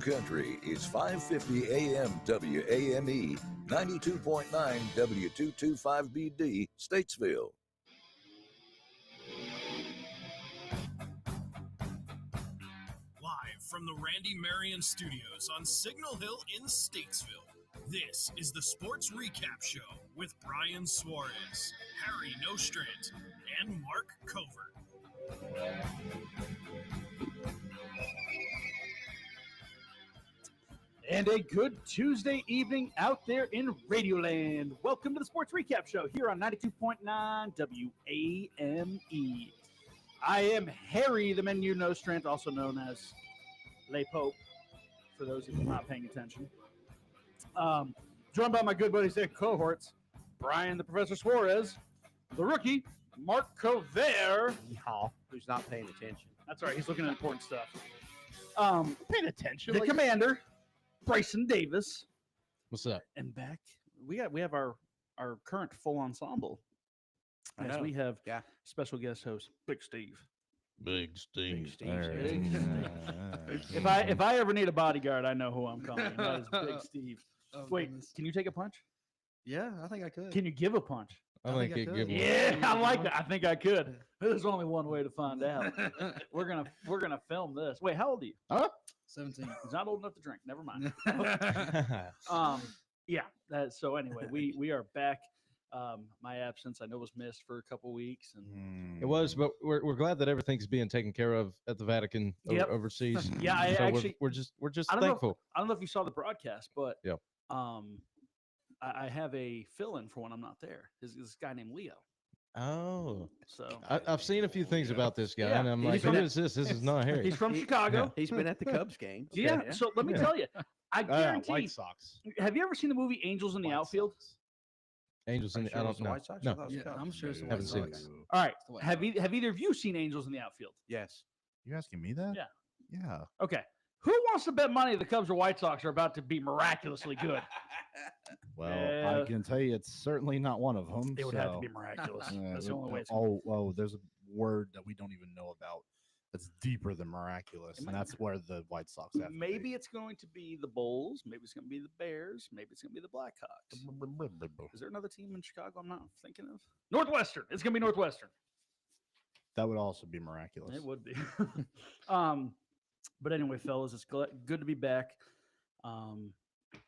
Country is 550 AM WAME, 92.9 W225BD, Statesville. Live from the Randy Marion Studios on Signal Hill in Statesville, this is the Sports Recap Show with Brian Suarez, Harry Nostrand, and Mark Covert. And a good Tuesday evening out there in Radioland. Welcome to the Sports Recap Show here on 92.9 WAME. I am Harry, the Menu Nostrand, also known as Le Pope, for those of you not paying attention. Joined by my good buddies and cohorts, Brian the Professor Suarez, the rookie, Mark Covert. No, who's not paying attention. That's right, he's looking at important stuff. Paying attention. The commander, Bryson Davis. What's up? And back, we have our current full ensemble. I As know. we have Yeah. special guest host, Big Steve. Big Steve. Big If I ever need a bodyguard, I know who I'm calling. That is Big Steve. Oh, Wait, goodness. can you take a punch? Yeah, I think I could. Can you give a punch? I think think I it could. good. Yeah, I like that. I think I could. There's only one way to find out. We're gonna film this. Wait, how old are you? 17. He's not old enough to drink. Never mind. Yeah. So anyway, we are back. My absence, I know, was missed for a couple weeks, and It was, but we're glad that everything's being taken care of at the Vatican Yep. overseas. Yeah, I So actually- we're just I don't know if- thankful. I don't know if you saw the broadcast, but Yep. I have a fill-in for when I'm not there. This guy named Leo. Oh, So I've seen a few things about this guy, Yeah, and I'm he's like, from- who is this? This is not Harry. he's from Chicago. He's been at the Cubs game. Yeah. So let me tell you, I guarantee. White Sox. Have you ever seen the movie Angels in the White Outfield? Sox. Angels in the, I don't know. White Sox? No. I thought it was Yeah, Cubs. I'm sure it's the Haven't White seen it. Sox. All right. The White Have either of you seen Angels in the Outfield? Yes. You asking me that? Yeah. Yeah. Okay. Who wants to bet money the Cubs or White Sox are about to be miraculously good? Well, Yeah. I can tell you it's certainly not one of them. It would have to be miraculous. That's the only way. It's there's a word that we don't even know about that's deeper than miraculous, It and might that's where the White Sox have to Maybe it's going to be the Bulls. Maybe it's going to be the Bears. Maybe it's going to be the Blackhawks. be. Is there another team in Chicago I'm not thinking of? Northwestern. It's going to be Northwestern. That would also be miraculous. It would be. But anyway, fellas, it's good to be back.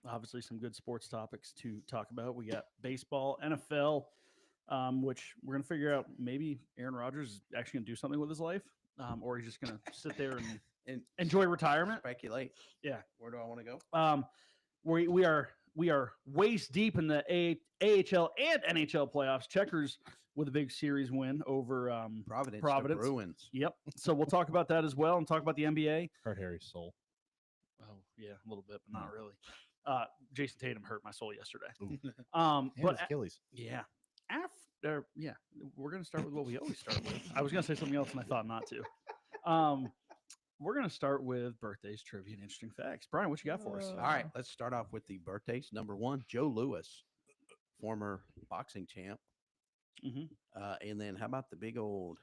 Obviously, some good sports topics to talk about. We got baseball, NFL, which we're going to figure out maybe Aaron Rodgers is actually going to do something with his life, or he's just going to sit there and enjoy retirement. Speculate. Yeah. Where do I want to go? We are waist deep in the AHL and NHL playoffs. Checkers with a big series win over Providence. Providence. The Bruins. Yep. So we'll talk about that as well, and talk about the NBA. Hurt Harry's soul. Oh yeah, a little bit, but not really. Jason Tatum hurt my soul yesterday. Ooh. Um, And but his Achilles. yeah, we're gonna start with what we always start with. I was gonna say something else, and I thought not to. We're gonna start with birthdays, trivia, and interesting facts. Brian, what you got for us? All right, let's start off with the birthdays. Number one, Joe Louis, former boxing champ. Mhm. And then how about the big old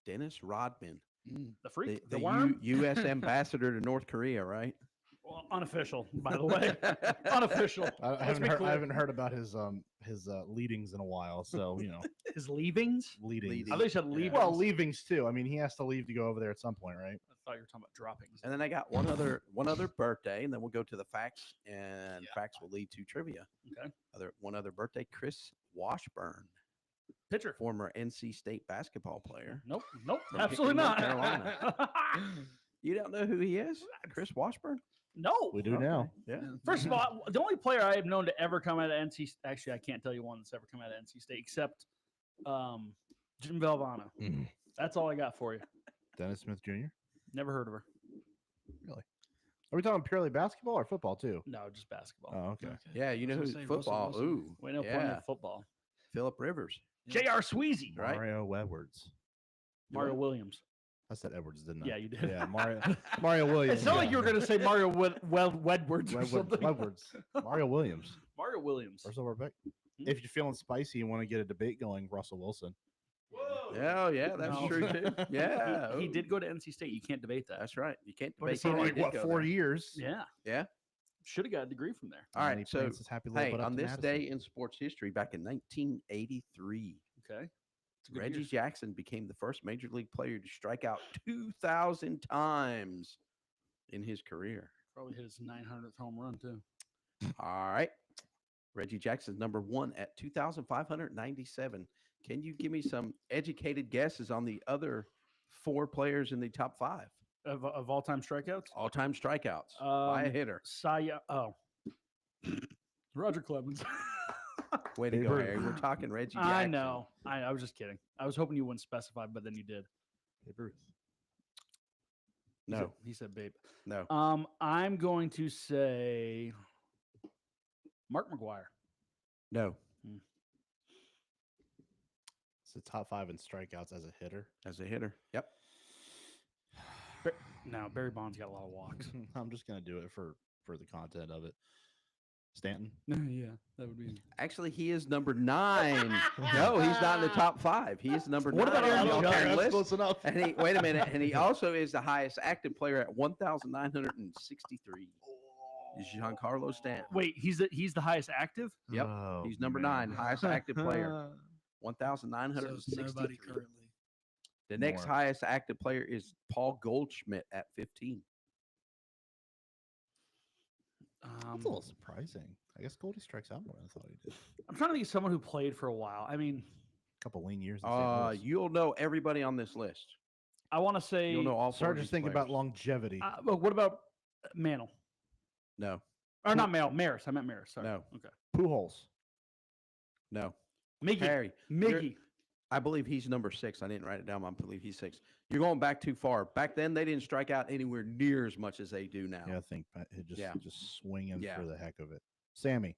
Dennis Rodman, The freak, the the worm. U.S. ambassador to North Korea, right? Well, unofficial, by the way. Unofficial. I Let's haven't be heard. clear. I haven't heard about his leadings in a while. So His leavings. leadings. I thought you said leavings. Well, leavings too. I mean, he has to leave to go over there at some point, right? I thought you were talking about droppings. And then I got one other birthday, and then we'll go to the facts, and facts will lead to trivia. Okay. One other birthday, Chris Washburn, Pitcher. former NC State basketball player. Nope. From Absolutely Hickory, North not. Carolina. You don't know who he is? Chris Washburn? No. We do now. Yeah. First of all, the only player I have known to ever come out of NC, actually, I can't tell you one that's ever come out of NC State except Jim Valvano. Mm. That's all I got for you. Dennis Smith Jr. Never heard of her. Are we talking purely basketball or football too? No, just basketball. Oh, okay. Yeah, you know I who was gonna say Russell football. Wilson. Ooh. We know plenty yeah. of football. Philip Rivers. J.R. Sweezy. Right. Mario Edwards. Mario Williams. I said Edwards, didn't I? Yeah, you did. Yeah, Mario Williams. It sounded like you were going to say Mario Wedwards or something. Edwards. Mario Williams. Mario Williams. First over pick. Hmm. If you're feeling spicy and want to get a debate going, Russell Wilson. Oh, yeah, that's No. true too. Yeah, He ooh, did go to NC State. You can't debate that. That's right. You can't What debate is he that. For He like did what, go 4 there. years? Yeah. Yeah. Should have got a degree from there. All And right. he So, plans his happy little hey, butt up on to this Madison. day in sports history, back in 1983, Okay. It's a good Reggie year. Jackson became the first major league player to strike out 2,000 times in his career. Probably hit his 900th home run too. All right. Reggie Jackson's number one at 2,597. Can you give me some educated guesses on the other 4 players in the top 5 Of all-time strikeouts. all-time strikeouts by a hitter? Roger Clemens. Way to Babe go, Ruth. Harry. We're talking Reggie Jackson. I know. I was just kidding. I was hoping you wouldn't specify, but then you did. Babe Ruth. No, He said babe. no. I'm going to say Mark McGuire. No. It's the top 5 in strikeouts as a hitter. As a hitter. Yep. No, Barry Bonds got a lot of walks. I'm just gonna do it for the content of it. Stanton. Yeah, that would be. Actually, he is number 9. No, he's not in the top 5. He is number 9. What about on Aaron the Judge? all-time That's list. close enough. And he, wait a minute, and he also is the highest active player at 1,963. Is Giancarlo Stanton. Wait, he's the highest active. Yep, Oh, he's number man. 9, highest active player, So it's 1,963. nobody currently. The next More. highest active player is Paul Goldschmidt at 15. That's a little surprising. I guess Goldie strikes out more than I thought he did. I'm trying to think of someone who played for a while. I mean, A couple lean years. in St. Louis. You'll know everybody on this list. I want to say. You'll know all 4 Start of just these thinking about players. longevity. But what about Mantle? No, Or not Mantle, Maris. I meant Maris. Sorry. No. Okay. Pujols. no. Miggy. Harry, you're- Miggy. I believe he's number 6. I didn't write it down. I believe he's 6. You're going back too far. Back then, they didn't strike out anywhere near as much as they do now. Yeah, I think it just Yeah. just swinging Yeah. for the heck of it. Sammy.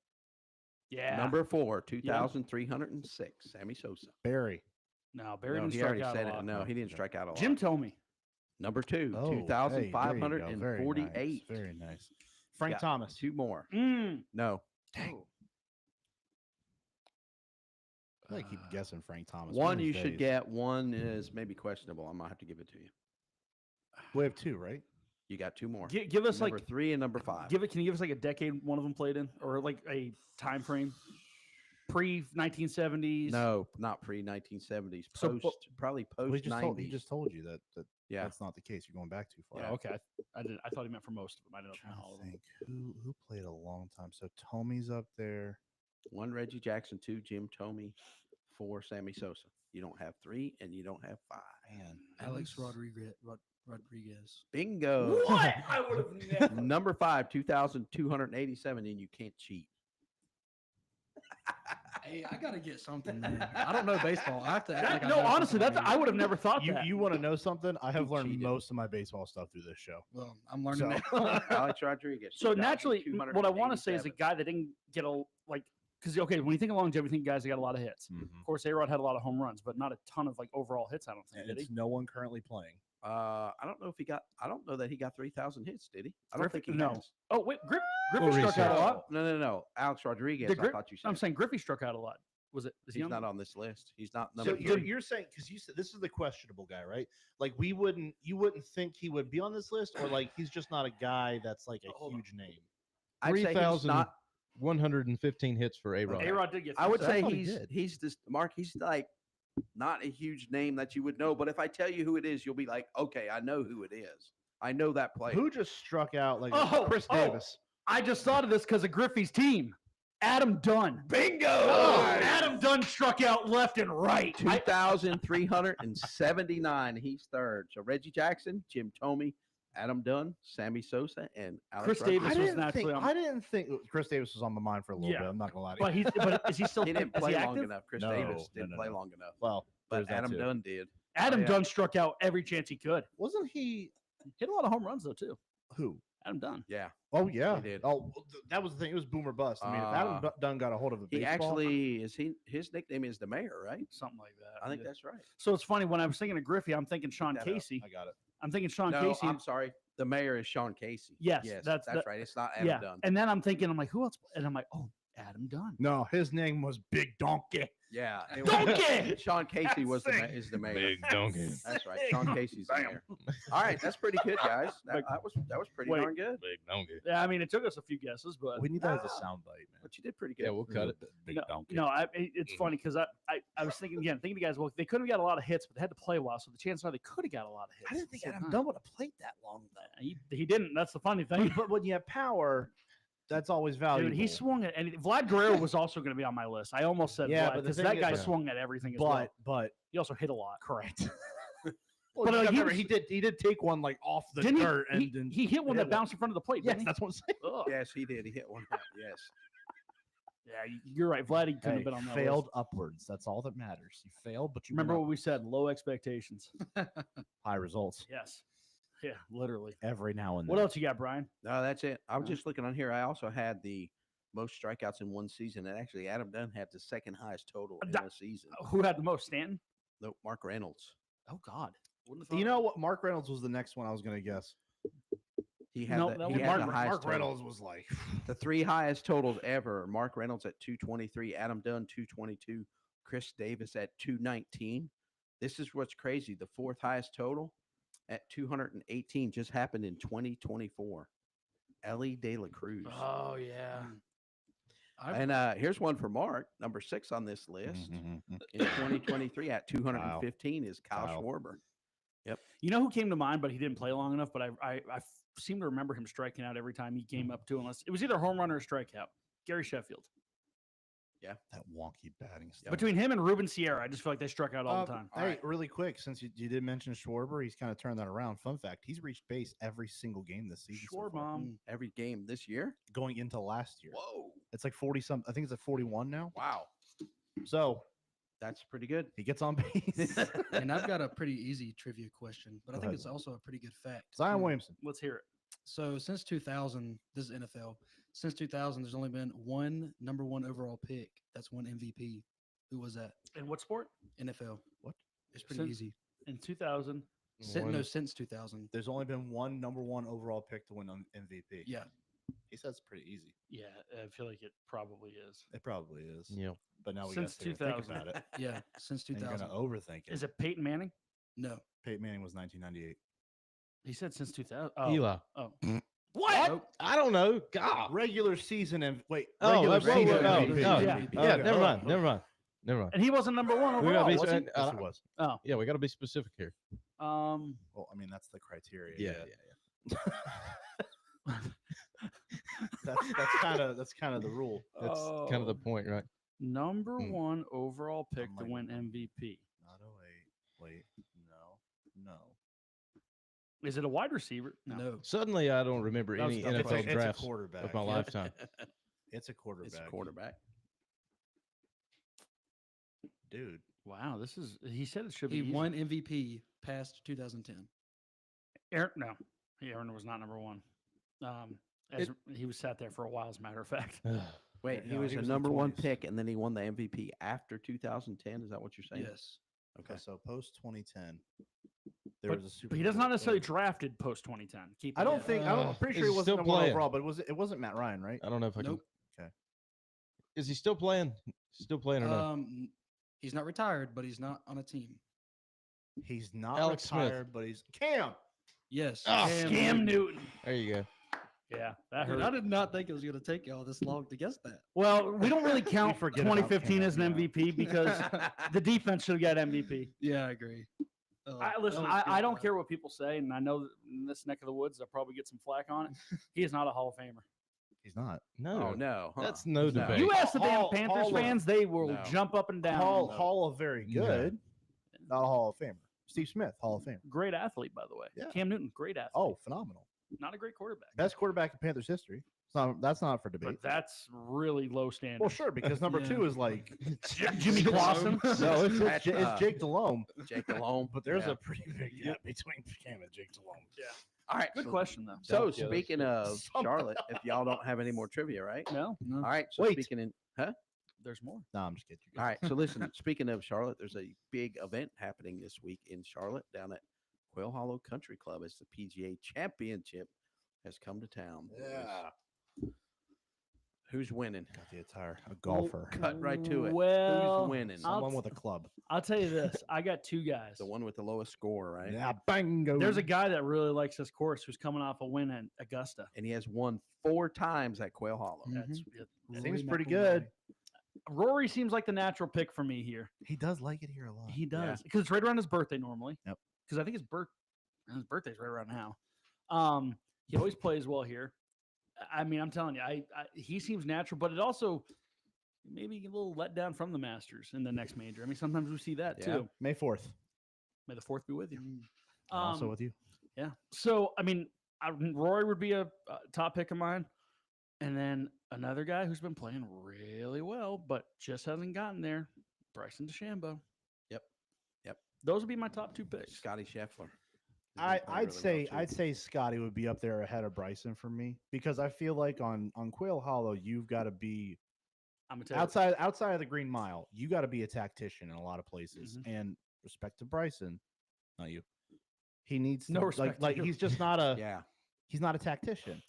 Yeah. Number 4, 2,306. Sammy Sosa. Barry. No, Barry No, didn't he strike already out said a it. lot. No, he didn't Okay. strike out a lot. Jim Tomey. Number 2, Oh, hey, there you go. 2,548. Very nice. Frank Yeah, Thomas. 2 more. Mm. No. Dang. I keep guessing Frank Thomas. One of you these should days. get. One is maybe questionable. I might have to give it to you. We have 2, right? You got 2 more. Give us number like 3 and number 5. Can you give us like a decade one of them played in, or like a time frame? Pre 1970s. No, not pre 1970s. So, Post, probably Well, post he 90s. just told you that Yeah. that's not the case. You're going back too far. Oh, okay. I did. I thought he meant for most of them. I didn't I'm know trying all of to them. think who played a long time. So Tomey's up there. 1 Reggie Jackson, 2 Jim Tomey, 4 Sammy Sosa. You don't have 3 and you don't have 5. Man, Alex that was- Rodriguez. Bingo. What? I would have never. Number 5, 2,287, and you can't cheat. Hey, I gotta get something. Man. I don't know baseball. I have to. Act like I No, know honestly, something I would have never thought You that. you want to know something? I have You learned cheated. most of my baseball stuff through this show. Well, I'm learning So- now. Alex Rodriguez. So naturally, what I want to say is a 2,287. guy that didn't get a like because okay, when you think of longevity, you think guys that got a lot of hits. Of course, A-Rod had a lot of home runs, but not a ton of like overall hits. I don't think. And Did he? it's no one currently playing. I don't know if he got. I don't know that he got 3,000 hits. Did he? I don't think he No. has. Oh wait, Griffey We'll struck out a research. lot. No. Alex Rodriguez. Did I Griff- thought you said. I'm saying Griffey struck out a lot. Was it? Is he he's on not there? on this list. He's not So number you're, 3. you're saying because you said this is the questionable guy, right? Like you wouldn't think he would be on this list, or like he's just not a guy that's like a Hold on. huge name. I'd say he's 3,000 not. 115 hits for A-Rod. A-Rod did get. I would some say thought he he's did. he's this Mark. He's like not a huge name that you would know, but if I tell you who it is, you'll be like, okay, I know who it is. I know that player. Who just struck out like Oh, Chris oh. Davis? I just thought of this because of Griffey's team. Adam Dunn. Bingo! Oh, Adam Dunn struck out left and right. 2,379. He's third. So Reggie Jackson, Jim Tomey, Adam Dunn, Sammy Sosa, and Alex Chris Davis Rodriguez. I was didn't, naturally think, on- I didn't think Chris Davis was on my mind for a little Yeah. bit. I'm not gonna lie to you. But is he still? He didn't is play he long active? enough. Chris No, Davis no, didn't no, play no. long enough. Well, there's But that Adam too. Dunn did. Adam yeah. Dunn struck out every chance he could. Wasn't he? Hit a lot of home runs though too. Who? Adam Dunn. Yeah. Oh yeah. did. Oh, well, that was the thing. It was boomer bust. I mean, if Adam Uh, Dunn got a hold of a He baseball, actually is his nickname is the mayor, right? Something like that. I think Yeah. that's right. So it's funny when I was thinking of Griffey, I'm thinking Sean Look that up. Casey. I got it. I'm thinking Sean No, Casey. I'm sorry. The mayor is Sean Casey. Yes, yes, that's that's that- right. It's not Adam yeah. Dunn. And then I'm thinking, I'm like, who else? And I'm like, oh, Adam Dunn. No, his name was Big Donkey. Yeah. it Donkey! Sean Casey is the mayor. donkey. That's right. Sean Casey's the mayor. All right, that's pretty good, guys. That was pretty Wait. darn good. Big donkey. Yeah, I mean, it took us a few guesses, but We need that as a soundbite, man. But you did pretty good. Yeah, we'll cut it. Big no, it's funny because I was thinking again, thinking to guys, well, they couldn't have got a lot of hits, but they had to play a while, so the chances are they could have got a lot of hits. I didn't think at the same Adam time. Dunn would have played that long, though. He didn't. That's the funny thing. But when you have power, that's always valuable. Dude, he swung at and Vlad Guerrero was also going to be on my list. I almost said Yeah, Vlad but the because thing that is- guy but- swung at everything as well. But He also hit a lot. correct. But, But like, he he was- did take one like off the Didn't dirt he, and then he hit one hit that bounced in front of the plate. yes, didn't he? that's what I'm saying. Ugh. Yes, he did. He hit one. Yes. Yeah, you're right. Vlad, he couldn't have been on that failed list. upwards. That's all that matters. You failed, but you Remember went what we said? Low expectations. up. High results Yes. Yeah, literally. every now and then. What else you got, Brian? No, that's it. I was Yeah. just looking on here. I also had the most strikeouts in one season, and actually Adam Dunn had the second highest total in Da- a season. Who had the most? Stanton? No, Mark Reynolds. Oh, God. Wouldn't You know what? Mark Reynolds was the next one I was going to guess. He had No, the, that he was had Mark, the highest Mark total. Reynolds was like, The three highest totals ever: Mark Reynolds at 223, Adam Dunn 222, Chris Davis at 219. This is what's crazy. The fourth highest total at 218 just happened in 2024. Ellie De La Cruz. Oh, yeah. And here's one for Mark, number 6 on this list. In 2023 at 215 is Kyle Kyle. Schwarber. You know who came to mind, but he didn't play long enough. But I seem to remember him striking out every time he came up to, unless it was either a home run or a strikeout. Gary Sheffield. that wonky batting stuff. Between him and Ruben Sierra, I just feel like they struck out all the time. Hey, really quick, since you did mention Schwarber, he's kind of turned that around. Fun fact: he's reached base every single game this season. so far, Schwarbomb. Every game this year. going into last year. Whoa. It's like 40 some. I think it's at 41 now. Wow. So That's pretty good. he gets on base. And I've got a pretty easy trivia question, but I Go think ahead. it's also a pretty good fact. Zion Williamson. Let's hear it. So since 2000, this is NFL. Since 2000, there's only been one number one overall pick. That's one MVP. Who was that? In what sport? NFL. What? It's pretty Since- easy. In 2000. Since 2000. There's only been one number one overall pick to win on MVP. Yeah. He says it's pretty easy. Yeah, I feel like it probably is. It probably is. Yeah. But now we Since got to think 2000. about it. Yeah. Since And you're 2000. gonna overthink it. Is it Peyton Manning? No. Peyton Manning was 1998. He said since 2000. Oh. Eli. Oh. What? Nope. I don't know. God. Regular season and wait. Oh, regular whoa, season whoa, MVP. no, Yeah. yeah. Okay. Never Oh, mind. oh. Never mind. Never mind. And he wasn't number one We gotta overall, be. was he? Yes, he was. Oh. Yeah, we got to be specific here. Um, Well, I mean, that's the criteria. Yeah. That's kind of the rule. That's kind of the point, right? number Hmm. one overall pick to might win be- MVP. Not 08. Wait, no. Is it a wide receiver? No. Suddenly, I don't remember That was any tough. It's NFL a drafts quarterback. of my lifetime. It's a quarterback. It's a quarterback. Dude. Wow, this is. He said it should be. He easy. won MVP past 2010. Aaron, no, Aaron was not number one. As he was sat there for a while, as a matter of fact. Wait, Yeah, he was he a was in the number one 20s. pick, and then he won the MVP after 2010. Is that what you're saying? Yes. Okay. So post 2010, there But, was a Super. but he does Bowl not necessarily thing. drafted post 2010. Keep I it don't in. think. I'm pretty Is sure he he wasn't still number one playing? overall, but it wasn't Matt Ryan, right? I don't know if I Nope. can. Okay. Is he still playing? Still playing or not? He's not retired, but he's not on a team. He's not Alex Smith. retired, but he's Cam. Yes. Oh, Cam Newton. There you go. Yeah, that Dude, hurt. I did not think it was going to take y'all this long to guess that. Well, we don't really count forget about 2015 Cam, as an yeah. MVP because the defense should have got MVP. Yeah, I agree. Listen, I don't care what people say, and I know that in this neck of the woods, I'll probably get some flack on it. He is not a Hall of Famer. He's not. No, Oh no, huh? that's no debate. You ask the damn Hall- Panthers Hall of- fans, they will No. jump up and down. Hall, on Hall of very No. good. Not a Hall of Famer. Steve Smith, Hall of Famer. Great athlete, by the way. Yeah. Cam Newton, great athlete. Oh, phenomenal. Not a great quarterback. Best quarterback in Panthers history. That's not for debate. But that's really low standard. Well, sure, because number Yeah. 2 is like Jimmy Clausen. no, it's That's, Jake Delhomme. Jake Delhomme. But there's Yeah. a pretty big gap between Cam and Jake Delhomme. All right. Good so, question, though. So Yeah, that's speaking good. of Something Charlotte, if y'all don't have any more trivia, right? No, No. All right. So Wait. speaking in, huh? there's more. No, I'm just kidding. All right. So listen, speaking of Charlotte, there's a big event happening this week in Charlotte down at Quail Hollow Country Club as the PGA Championship has come to town. boys. Yeah. Who's winning? Got the attire. A golfer. Cut right to it. Well, Who's winning? I'll Someone t- with a club. I'll tell you this. I got two guys. The one with the lowest score, right? Yeah, bingo. There's a guy that really likes this course who's coming off a win at Augusta. And he has won 4 times at Quail Hollow. That's Seems Rory pretty McIlroy. good. Rory seems like the natural pick for me here. He does like it here a lot. He does because it's right around his birthday normally. Yep. Because I think his birthday's right around now. He always plays well here. I mean, I'm telling you, he seems natural, but it also maybe a little let down from the Masters in the next major. I mean, sometimes we see that Yeah. too. May 4th. May the fourth be with you. Also with you. Yeah. So I mean, Rory would be a top pick of mine, and then another guy who's been playing really well, but just hasn't gotten there, Bryson DeChambeau. Yep. Those would be my top 2 picks. Scotty Scheffler. I'd say Scotty would be up there ahead of Bryson for me because I feel like on Quail Hollow you've got to be I'm gonna tell you, outside of the Green Mile. You got to be a tactician in a lot of places. Mm-hmm. And respect to Bryson, not you. He needs No to, respect to like you. he's just not a Yeah. he's not a tactician.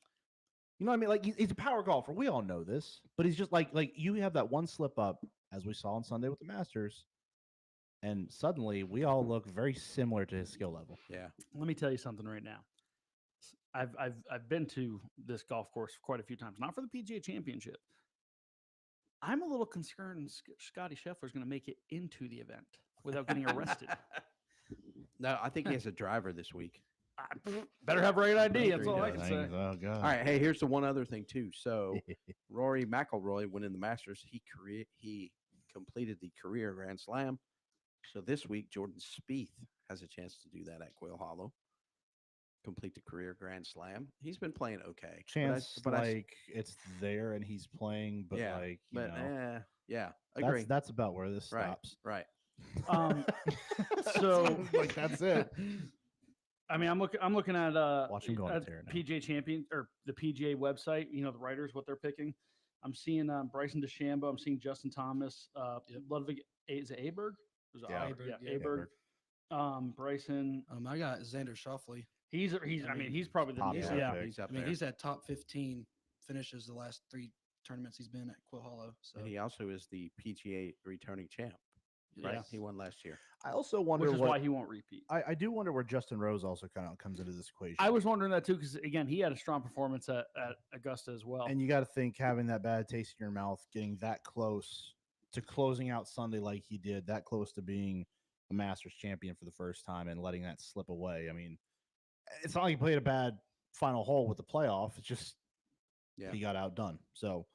You know what I mean? Like he's a power golfer. We all know this, but he's just like you have that one slip up as we saw on Sunday with the Masters. And suddenly, we all look very similar to his skill level. Yeah. let me tell you something right now. I've been to this golf course quite a few times, not for the PGA Championship. I'm a little concerned Scotty Scheffler is going to make it into the event without getting arrested. No, I think he has a driver this week. Better have right ID. That's Sure all he I can does. say. Oh God! All right. Hey, here's the one other thing too. So Rory McIlroy winning the Masters, he completed the career Grand Slam. So this week, Jordan Spieth has a chance to do that at Quail Hollow. Complete the career Grand Slam. He's been playing okay. Chance, it's there and he's playing, but yeah, like, but yeah, that's, agree. that's about where this Right, stops. right. So like that's it. I mean, I'm looking at Watch him go on a at tear now. PGA Champion or the PGA website. You know, the writers what they're picking. I'm seeing Bryson DeChambeau. I'm seeing Justin Thomas. Ludwig is it Aberg? Was it Yeah. Aberg? Aberg, Yeah, yeah. Aberg. Bryson. I got Xander Schauffele. He's. I mean, he's probably the Top he's, five yeah. pick. He's up I mean, there. he's had top 15 finishes the last 3 tournaments he's been at Quail Hollow. So And he also is the PGA returning champ. Right? Yeah. He won last year. I also wonder Which is what why he won't repeat. I do wonder where Justin Rose also kind of comes into this equation. I was wondering that too because again, he had a strong performance at Augusta as well. and you got to think having that bad taste in your mouth, getting that close to closing out Sunday like he did, that close to being a Masters champion for the first time and letting that slip away. I mean, it's not like he played a bad final hole with the playoff. It's just he got outdone. So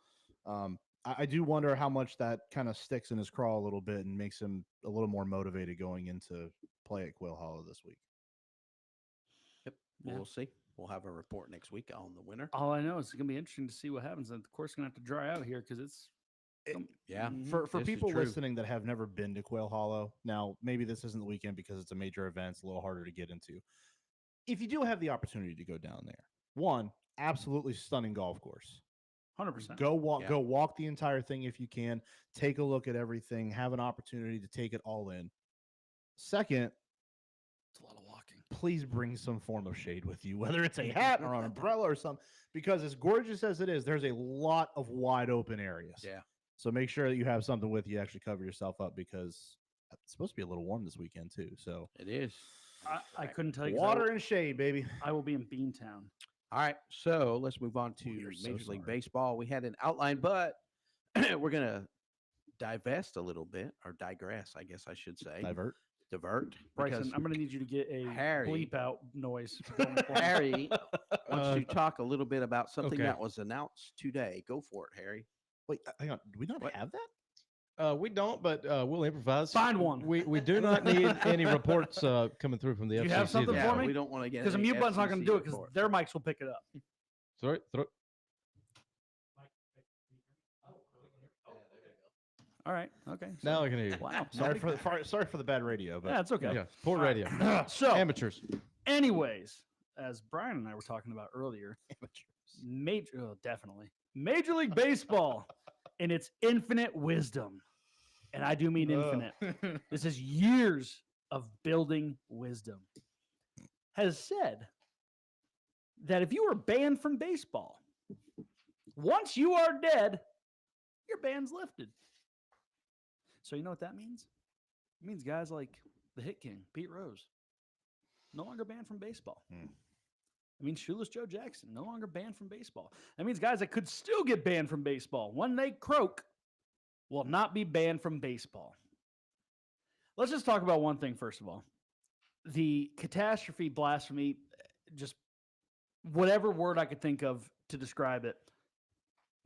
I do wonder how much that kind of sticks in his craw a little bit and makes him a little more motivated going into play at Quail Hollow this week. Yep. Yeah. We'll see. We'll have a report next week on the winner. All I know is it's going to be interesting to see what happens. And the course is going to have to dry out here because it's. Yeah. Mhm. For This is people true. listening that have never been to Quail Hollow, now maybe this isn't the weekend because it's a major event, it's a little harder to get into. If you do have the opportunity to go down there, one, absolutely stunning golf course. 100%. Go walk, Yeah. go walk the entire thing if you can. Take a look at everything. Have an opportunity to take it all in. Second, it's a lot of walking. please bring some form of shade with you, whether it's a hat or an umbrella or something. Because as gorgeous as it is, there's a lot of wide open areas. Yeah. So make sure that you have something with you. Actually cover yourself up because it's supposed to be a little warm this weekend too. So It is. I couldn't tell you. 'cause water and shade, baby. I will be in Beantown. All right, so let's move on to you're so Major League smart. Baseball. We had an outline, but we're going to divest a little bit, or digress, I guess I should say. Divert. Divert. Bryson, because I'm going to need you to get a Harry- bleep out noise. going for me. Harry wants to talk a little bit about something okay. that was announced today. Go for it, Harry. Wait, hang on. Do we not What? have that? We don't, but we'll improvise. Find one. We do not need any reports coming through from the Do FCC. you have something this for week. me? We don't want to get Because the any mute button's not going to FCC do it because report. their mics will pick it up. Throw All right. Okay. so- now I can hear you. Wow. Sorry for the bad radio, but Yeah, it's okay. Yeah, poor All right. radio. So, Amateurs. anyways, as Brian and I were talking about earlier, definitely Major League Baseball in its infinite wisdom, and I do mean infinite. This is years of building wisdom. Has said that if you were banned from baseball, Once you are dead, your ban's lifted. So you know what that means? It means guys like the Hit King, Pete Rose, no longer banned from baseball. It means Shoeless Joe Jackson, no longer banned from baseball. That means guys that could still get banned from baseball when they croak will not be banned from baseball. Let's just talk about one thing first of all. The catastrophe, blasphemy, just whatever word I could think of to describe it,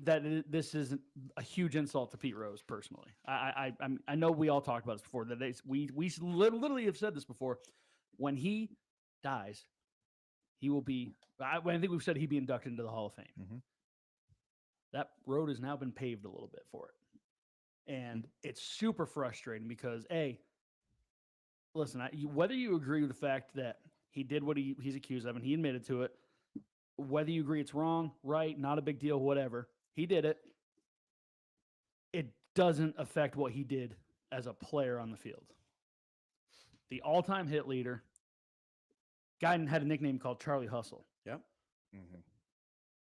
this is a huge insult to Pete Rose personally. I know we all talked about this before. That we literally have said this before. When he dies, he will be. I think we've said he'd be inducted into the Hall of Fame. Mhm. That road has now been paved a little bit for it, and it's super frustrating because listen, whether you agree with the fact that he did what he's accused of and he admitted to it, whether you agree it's wrong, right, not a big deal, whatever, he did it. It doesn't affect what he did as a player on the field. The all-time hit leader, guy had a nickname called Charlie Hustle. Yep.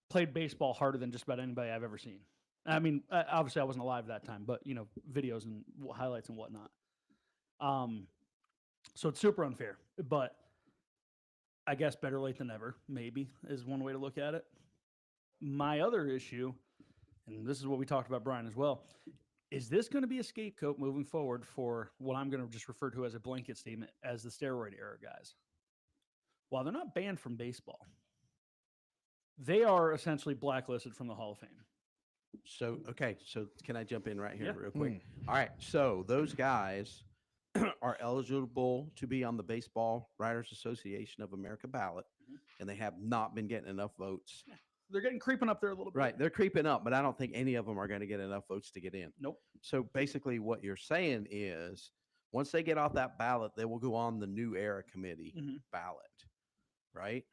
Played baseball harder than just about anybody I've ever seen. I mean, obviously I wasn't alive that time, but videos and highlights and whatnot. So it's super unfair, but I guess better late than never, maybe, is one way to look at it. My other issue, and this is what we talked about, Brian, as well, is this going to be a scapegoat moving forward for what I'm going to just refer to as a blanket statement as the steroid era guys? While they're not banned from baseball, they are essentially blacklisted from the Hall of Fame. So, okay. So can I jump in right here Yeah. real quick? All right. So those guys are eligible to be on the Baseball Writers Association of America ballot, and they have not been getting enough votes. They're getting creeping up there a little bit. Right. They're creeping up, but I don't think any of them are going to get enough votes to get in. Nope. So basically what you're saying is once they get off that ballot, they will go on the New Era Committee ballot, right?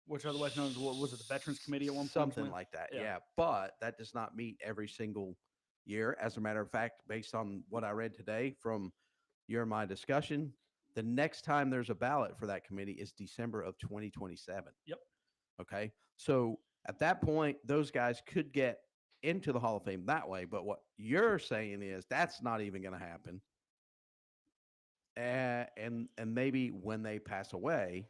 Which otherwise known as, what was it, the Veterans Committee at one point? Something like that. Yeah. Yeah. But that does not meet every single year. As a matter of fact, based on what I read today from your and my discussion, the next time there's a ballot for that committee is December of 2027. Yep. Okay. So at that point, those guys could get into the Hall of Fame that way. But what you're saying is that's not even going to happen. And maybe when they pass away,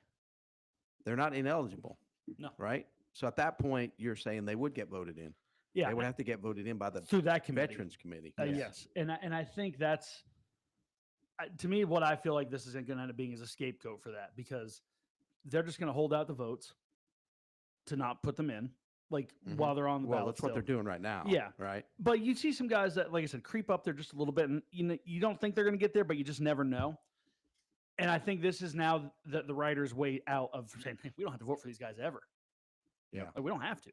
they're not ineligible. No. Right. So at that point, you're saying they would get voted in. Yeah. They would have to get voted in by the through that committee. Veterans Committee. Yes. And I think that's, to me, what I feel like this is going to end up being is a scapegoat for that, because they're just going to hold out the votes to not put them in, while they're on the Well, ballot. that's what they're still. doing right now. Yeah. Right. But you see some guys that, like I said, creep up there just a little bit, and you don't think they're going to get there, but you just never know. And I think this is now the writers' way out of saying, hey, we don't have to vote for these guys ever. Yeah. We don't have to.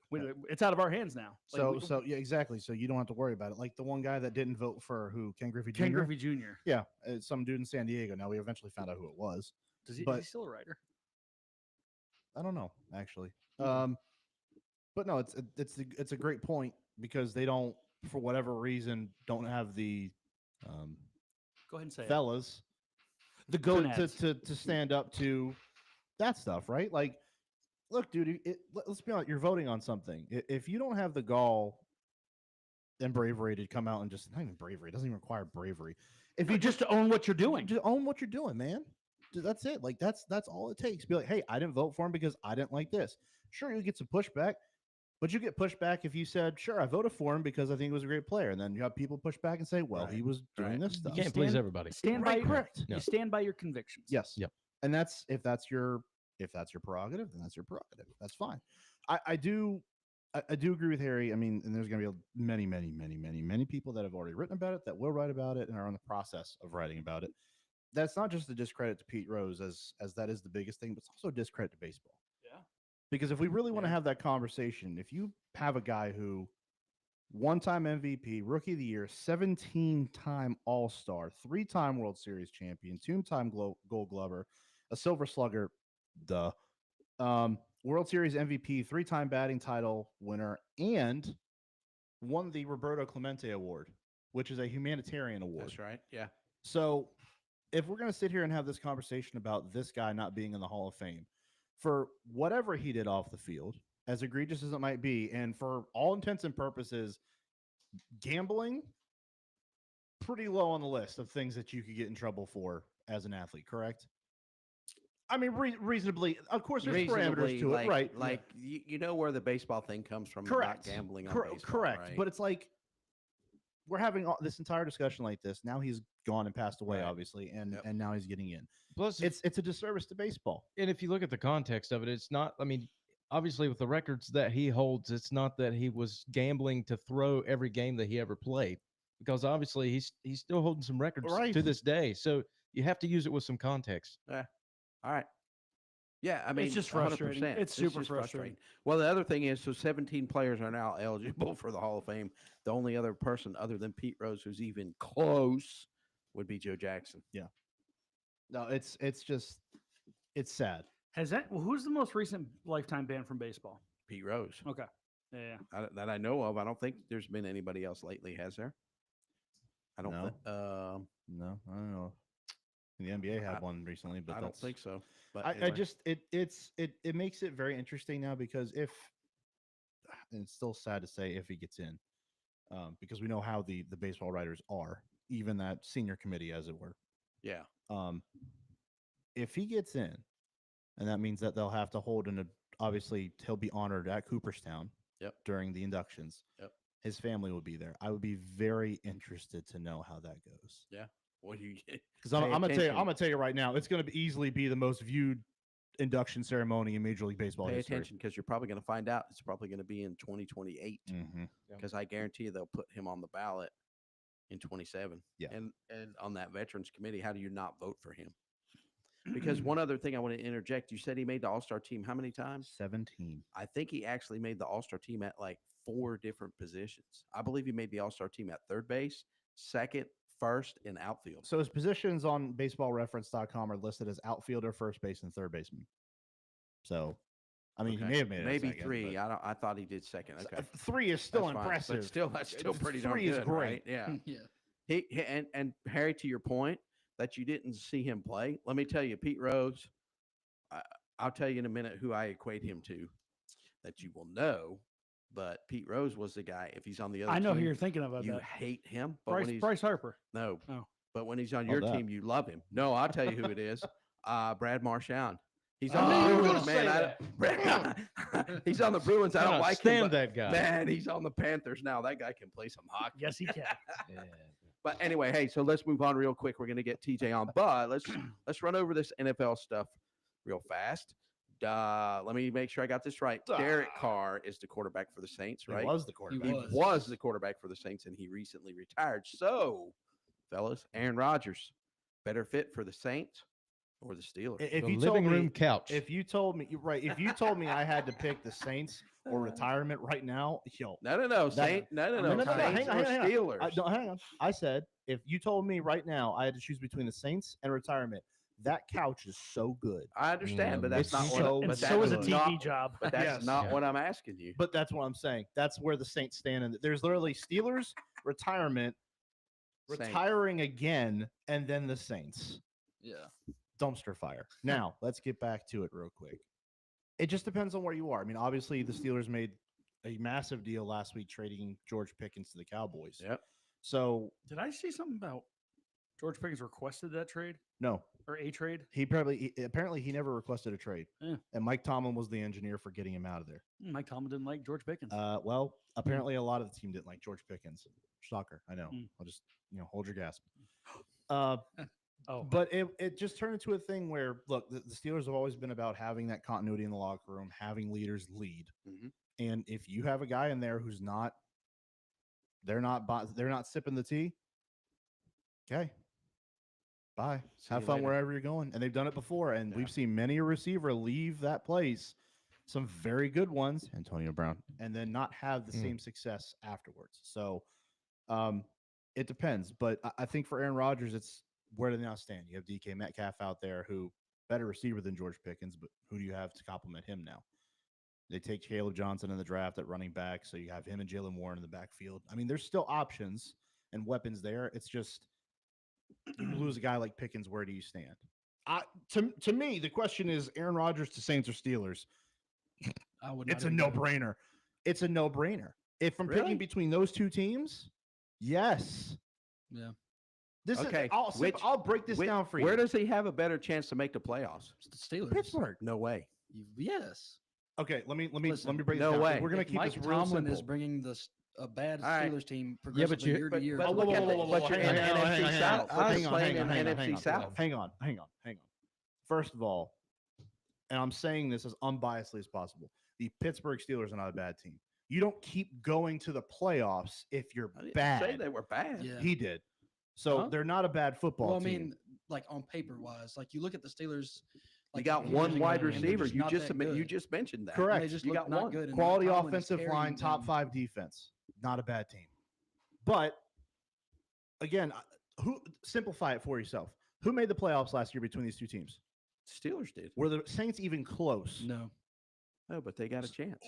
It's out of our hands now. So yeah, exactly. So you don't have to worry about it. Like the one guy that didn't vote for Ken Griffey Jr. Ken Griffey Jr. Yeah, some dude in San Diego. Now we eventually found out who it was. Is he still a writer? I don't know actually. But no, it's a great point because they don't, for whatever reason, don't have the Go ahead and say fellas the gonads to stand up to that stuff, right? Like, look, dude, let's be honest. You're voting on something. If you don't have the gall and bravery to come out and just, not even bravery, it doesn't even require bravery. If you just to own what you're doing, just own what you're doing, man. That's it. Like that's all it takes. Be like, hey, I didn't vote for him because I didn't like this. Sure, you get some pushback, but you get pushback if you said, sure, I voted for him because I think he was a great player, and then you have people push back and say, well, he was doing this stuff. You can't please everybody. stand by correct. You stand by your convictions. Yes. Yep. And that's if that's your prerogative, then that's your prerogative. That's fine. I do agree with Harry. I mean, and there's going to be many people that have already written about it, that will write about it, and are in the process of writing about it. That's not just a discredit to Pete Rose, as that is the biggest thing, but it's also a discredit to baseball. Yeah. Because if we really want to have that conversation, if you have a guy who one-time MVP, Rookie of the Year, 17-time All-Star, 3-time World Series champion, 2-time Gold Glover, a Silver Slugger, World Series MVP, 3-time batting title winner, and won the Roberto Clemente Award, which is a humanitarian award. That's right. Yeah. So if we're going to sit here and have this conversation about this guy not being in the Hall of Fame for whatever he did off the field, as egregious as it might be, and for all intents and purposes, gambling pretty low on the list of things that you could get in trouble for as an athlete, correct? I mean, reasonably, of course, there's parameters to it, right? Like you know where the baseball thing comes from, Correct. not gambling on baseball, correct. right? But it's like we're having this entire discussion like this. Now he's gone and passed away, Right. obviously, and Yep. and now he's getting in. Plus, It's a disservice to baseball. and if you look at the context of it, it's not. I mean, obviously, with the records that he holds, it's not that he was gambling to throw every game that he ever played, because obviously he's still holding some records Right. to this day. So you have to use it with some context. All right. Yeah, I mean, It's just frustrating. 100%. It's super just frustrating. Well, the other thing is, so 17 players are now eligible for the Hall of Fame. The only other person other than Pete Rose who's even close would be Joe Jackson. No, it's sad. Has that? Well, who's the most recent lifetime ban from baseball? Pete Rose. Okay. Yeah. That I know of. I don't think there's been anybody else lately, has there? I don't No. think. No, I don't know. The NBA had one recently, but I don't that's- think so. But I anyway. just it makes it very interesting now because and it's still sad to say if he gets in, because we know how the baseball writers are, even that senior committee, as it were. Yeah. If he gets in, and that means that they'll have to hold obviously he'll be honored at Cooperstown. Yep. During the inductions. Yep. His family will be there. I would be very interested to know how that goes. What do you get? Because I'm Pay gonna tell you, attention. I'm gonna tell you right now, it's gonna easily be the most viewed induction ceremony in Major League Baseball Pay history. attention because you're probably going to find out it's probably going to be in 2028 Mhm. because I guarantee you they'll put him on the ballot in 27. Yeah. And on that veterans committee, how do you not vote for him? Because one other thing I want to interject, you said he made the All-Star team how many times? 17. I think he actually made the All-Star team at like 4 different positions. I believe he made the All-Star team at third base, second, first, and outfield. So his positions on baseballreference.com are listed as outfielder, first base, and third baseman. So, I mean, Okay. he may have made it maybe second, 3. but- I thought he did second. Okay. 3 is still That's fine, but impressive. still, that's still pretty darn 3 is good, great. right? Yeah. Yeah. And Harry, to your point that you didn't see him play, let me tell you, Pete Rose. I'll tell you in a minute who I equate him to, that you will know. But Pete Rose was the guy. If he's on the other, I know who team, you're thinking of. I you bet. hate him. But when he's Bryce Harper. no, Oh. but when he's on Oh, your that. team, you love him. No, I'll tell you who it is. Brad Marchand. He's Oh, on I the was Bruins, gonna man. say He's on the Bruins. I don't Cannot like stand him, but that guy. man, he's on the Panthers now. That guy can play some hockey. Yes, he can. But anyway, hey, so let's move on real quick. We're gonna get TJ on, but let's run over this NFL stuff real fast. Let me make sure I got this right. Derek Carr is the quarterback for the Saints, He right? was the He quarterback. He was the quarterback for the Saints, and he recently retired. So, fellas, Aaron Rodgers, better fit for the Saints or the Steelers? If The you living told room me, couch. if you told me, if you told me I had to pick the Saints or retirement right now, yo, No, that- Saint, no, hang on, Saints or hang on. Steelers. No, hang on. I said if you told me right now I had to choose between the Saints and retirement, that couch is so good. I understand, but Mm. that's It's not so what. And But so is a that's TV not, job. But that's Yes. not Yeah. what I'm asking you. But that's what I'm saying. That's where the Saints stand. And there's literally Steelers, retirement, Saints. retiring again, and then the Saints. Yeah. Dumpster fire. Now, let's get back to it real quick. It just depends on where you are. I mean, obviously, the Steelers made a massive deal last week trading George Pickens to the Cowboys. Yep. So, Did I see something about George Pickens requested that trade no, or a trade? apparently he never requested a trade. Yeah. And Mike Tomlin was the engineer for getting him out of there. Mike Tomlin didn't like George Pickens. Well, apparently a lot of the team didn't like George Pickens. Shocker. I know. Mm. I'll just, hold your gasp. Oh, But it just turned into a thing where, look, the Steelers have always been about having that continuity in the locker room, having leaders lead. Mhm. And if you have a guy in there who's not, they're not sipping the tea. Okay, bye. See Have you fun later. wherever you're going. And they've done it before, and Yeah. we've seen many a receiver leave that place, some very good ones, Antonio Brown, and then not have the Mm. same success afterwards. So, it depends. But I think for Aaron Rodgers, it's where do they now stand? You have DK Metcalf out there, who better receiver than George Pickens, but who do you have to complement him now? They take Caleb Johnson in the draft at running back, so you have him and Jalen Warren in the backfield. I mean, there's still options and weapons there. It's just you lose a guy like Pickens, where do you stand? To me, the question is Aaron Rodgers to Saints or Steelers. I would. Not It's a even go. no-brainer. It's a no-brainer. If I'm Really? picking between those two teams, yes. Yeah. This Okay, is. I'll break this down for you. Where does he have a better chance to make the playoffs? It's the Steelers. Pittsburgh? No way. Yes. Okay, let me Listen, break no this down. way. We're gonna If keep Mike this real Tomlin simple. is bringing a bad All right. Steelers team but progressively you- year but- to year. but Oh, look whoa, at whoa, the- whoa, whoa, but whoa, you're hang in on, hang on, NFC hang on, South. hang We're on, just playing in hang on, NFC hang on, South. Hang on. First of all, and I'm saying this as unbiasedly as possible, the Pittsburgh Steelers are not a bad team. You don't keep going to the playoffs if you're I didn't bad. say they were bad. Yeah. He did. So Huh? they're not a bad football Well, I team. mean, like on paper wise, like you look at the Steelers. You Like got years one ago, wide and they're receiver. just You not just that you good. just mentioned that. Correct. They just You look got not one. good. and Quality Mike Tomlin is offensive line, carrying top them. 5 defense. Not a bad team. But again, who simplify it for yourself? Who made the playoffs last year between these two teams? Steelers did. Were the Saints even close? No. Oh, but they got a chance.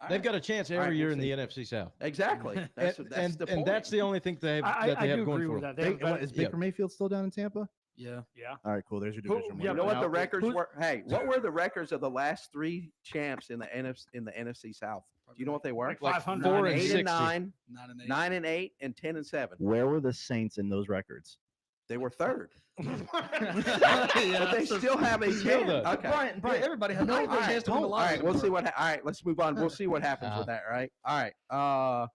They've got a chance every right, year we'll in see. the NFC South. Exactly. That's the And that's point. the only thing they have, I that they have do going agree for with them. that. They have, Is yeah. Baker Mayfield still down in Tampa? Yeah. yeah. All right, cool. There's your Who- division. yeah, winner. You know what Now, the records who's- were? Hey, what were the records of the last 3 champs in the NFC South? Do you know what they were? Like 500. 4 and 8 60. and 9, 9 and 8. 9 and 8, and 10 and 7. Where were the Saints in those records? They were third, Yeah, but they so- still have a Still chance. though. Okay. Brian, everybody had no All right, chance to win the all right, Lions. we'll see what. All right, let's move on. We'll see what happens with that. Right. All right.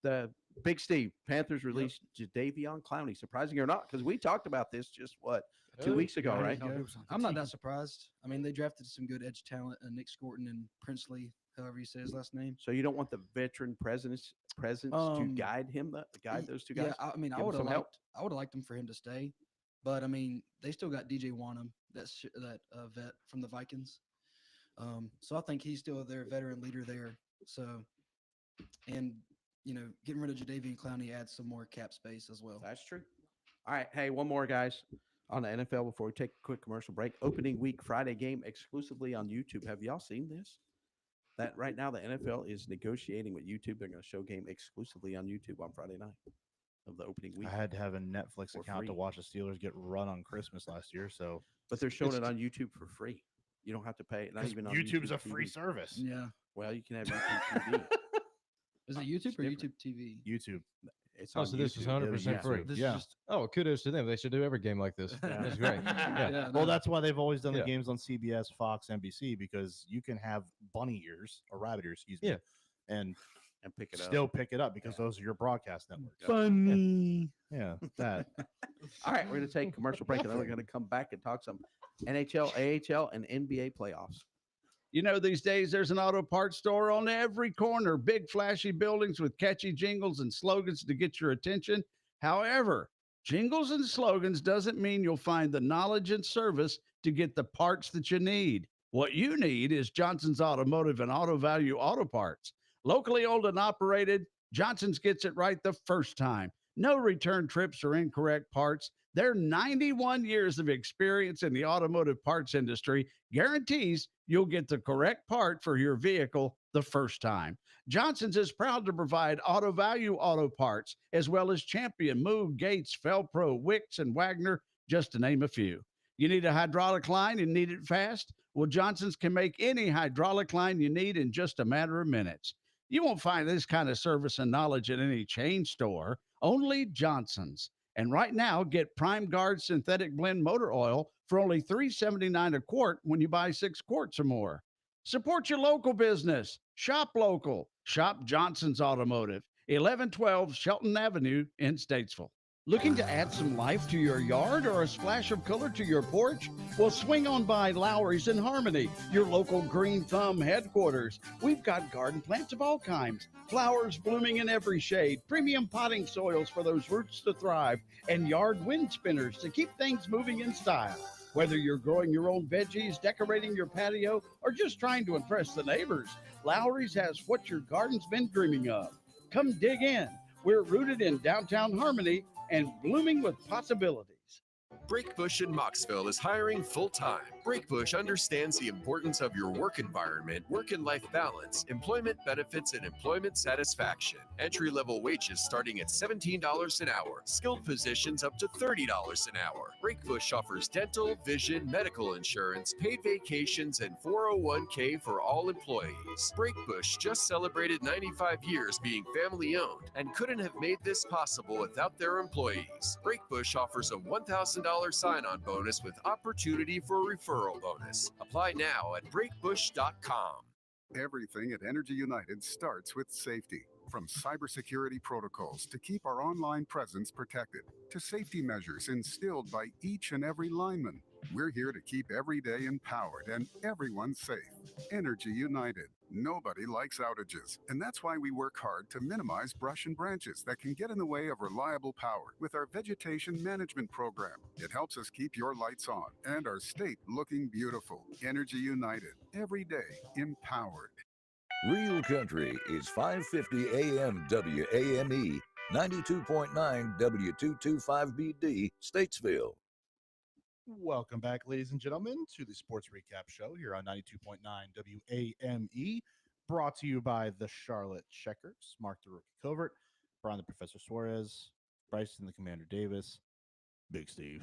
The Big Steve Panthers released Jadeveon Clowney. Surprising or not? Because we talked about this just 2 weeks ago, right? I'm not that surprised. I mean, they drafted some good edge talent, Nick Scorton and Princely, however you say his last name. So you don't want the veteran presence to Um, guide him, guide those two guys. Yeah, I mean, I Give him would have some help? liked him for him to stay, but I mean, they still got DJ Wanham, that vet from the Vikings. So I think he's still their veteran leader there. So, and getting rid of Jadeveon Clowney adds some more cap space as well. That's true. All right. Hey, one more, guys, on the NFL before we take a quick commercial break. Opening week Friday game exclusively on YouTube. Have y'all seen this? That right now the NFL is negotiating with YouTube. They're going to show game exclusively on YouTube on Friday night of the opening week. I had to have a Netflix For account to free. watch the Steelers get run on Christmas last year. So But they're showing it It's- on YouTube for free. You don't have to pay. Not even on YouTube's YouTube a free TV. service. Yeah, Well, you can have YouTube TV. is it It's YouTube or different. YouTube TV? YouTube. It's Oh, on so this is YouTube. 100% Yeah. free. This Yeah. is just Oh, kudos to them. They should do every game like this. That's great. Yeah. yeah. Well, no. that's why they've always done Yeah. the games on CBS, Fox, NBC, because you can have bunny ears or rabbit ears, excuse me, Yeah. and And pick it up. still pick it up because those are your broadcast networks. Funny. Yeah, that. All right, we're going to take a commercial break, and then we're going to come back and talk some NHL, AHL, and NBA playoffs. You know, these days there's an auto parts store on every corner, big flashy buildings with catchy jingles and slogans to get your attention. However, jingles and slogans doesn't mean you'll find the knowledge and service to get the parts that you need. What you need is Johnson's Automotive and Auto Value Auto Parts. Locally owned and operated, Johnson's gets it right the first time. No return trips or incorrect parts. Their 91 years of experience in the automotive parts industry guarantees you'll get the correct part for your vehicle the first time. Johnson's is proud to provide Auto Value Auto Parts, as well as Champion, Moog, Gates, Felpro, Wicks, and Wagner, just to name a few. You need a hydraulic line and need it fast? Well, Johnson's can make any hydraulic line you need in just a matter of minutes. You won't find this kind of service and knowledge at any chain store, only Johnson's. And right now, get Prime Guard Synthetic Blend Motor Oil for only $3.79 a quart when you buy 6 quarts or more. Support your local business. Shop local. Shop Johnson's Automotive, 1112 Shelton Avenue in Statesville. Looking to add some life to your yard or a splash of color to your porch? Well, swing on by Lowry's in Harmony, your local Green Thumb headquarters. We've got garden plants of all kinds, flowers blooming in every shade, premium potting soils for those roots to thrive, and yard wind spinners to keep things moving in style. Whether you're growing your own veggies, decorating your patio, or just trying to impress the neighbors, Lowry's has what your garden's been dreaming of. Come dig in. We're rooted in downtown Harmony and blooming with possibilities. Breakbush in Moxville is hiring full-time. Breakbush understands the importance of your work environment, work and life balance, employment benefits, and employment satisfaction. Entry-level wages starting at $17 an hour. Skilled positions up to $30 an hour. Breakbush offers dental, vision, medical insurance, paid vacations, and 401k for all employees. Breakbush just celebrated 95 years being family-owned and couldn't have made this possible without their employees. Breakbush offers a $1,000 sign-on bonus with opportunity for a referral bonus. Apply now at breakbush.com. Everything at Energy United starts with safety. From cybersecurity protocols to keep our online presence protected, to safety measures instilled by each and every lineman, we're here to keep every day empowered and everyone safe. Energy United. Nobody likes outages, and that's why we work hard to minimize brush and branches that can get in the way of reliable power with our vegetation management program. It helps us keep your lights on and our state looking beautiful. Energy United. Every day empowered. Real Country is 550 AM WAME, 92.9 W225BD, Statesville. Welcome back, ladies and gentlemen, to the Sports Recap Show here on 92.9 WAME, brought to you by the Charlotte Checkers, Mark the Rookie Covert, Brian the Professor Suarez, Bryson the Commander Davis, Big Steve.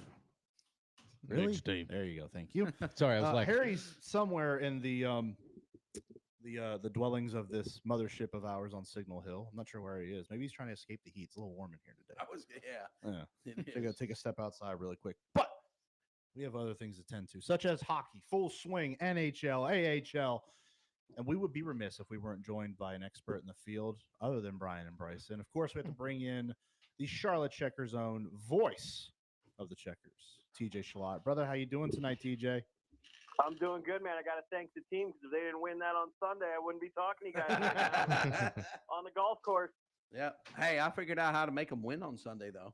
Really? Big Steve. There you go. Thank you. Sorry, I was like, Harry's somewhere in the dwellings of this mothership of ours on Signal Hill. I'm not sure where he is. Maybe he's trying to escape the heat. It's a little warm in here today. Yeah. It So I gotta is. take a step outside really quick. But we have other things to tend to, such as hockey, full swing, NHL, AHL. And we would be remiss if we weren't joined by an expert in the field other than Brian and Bryson. Of course, we have to bring in the Charlotte Checkers' own voice of the Checkers, TJ Schlott. Brother, how you doing tonight, TJ? I'm doing good, man. I got to thank the team because if they didn't win that on Sunday, I wouldn't be talking to you guys right now on the golf course. Yeah. Hey, I figured out how to make them win on Sunday, though.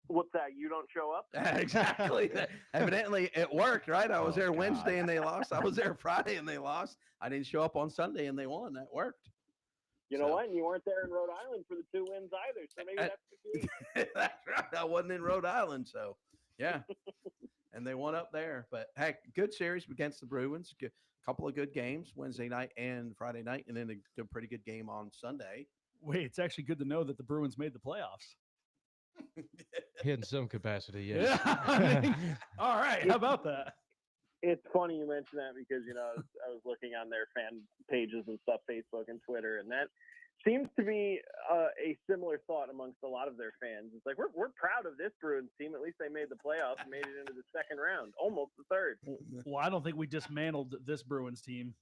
What's that? You don't show up? Exactly. Evidently, it worked, right? I was there God. Wednesday and they lost. I was there Friday and they lost. I didn't show up on Sunday and they won. That worked. You know So- what? And you weren't there in Rhode Island for the 2 wins either. So maybe that's the key. That's right. I wasn't in Rhode Island, so yeah. And they won up there. But heck, good series against the Bruins. A couple of good games Wednesday night and Friday night, and then a pretty good game on Sunday. Wait, it's actually good to know that the Bruins made the playoffs. in some capacity, yes. Yeah. I mean, all right. How about that? It's funny you mention that because, I was looking on their fan pages and stuff, Facebook and Twitter, and that seems to be a similar thought amongst a lot of their fans. It's like, we're proud of this Bruins team. At least they made the playoffs and made it into the second round, almost the third. Well, I don't think we dismantled this Bruins team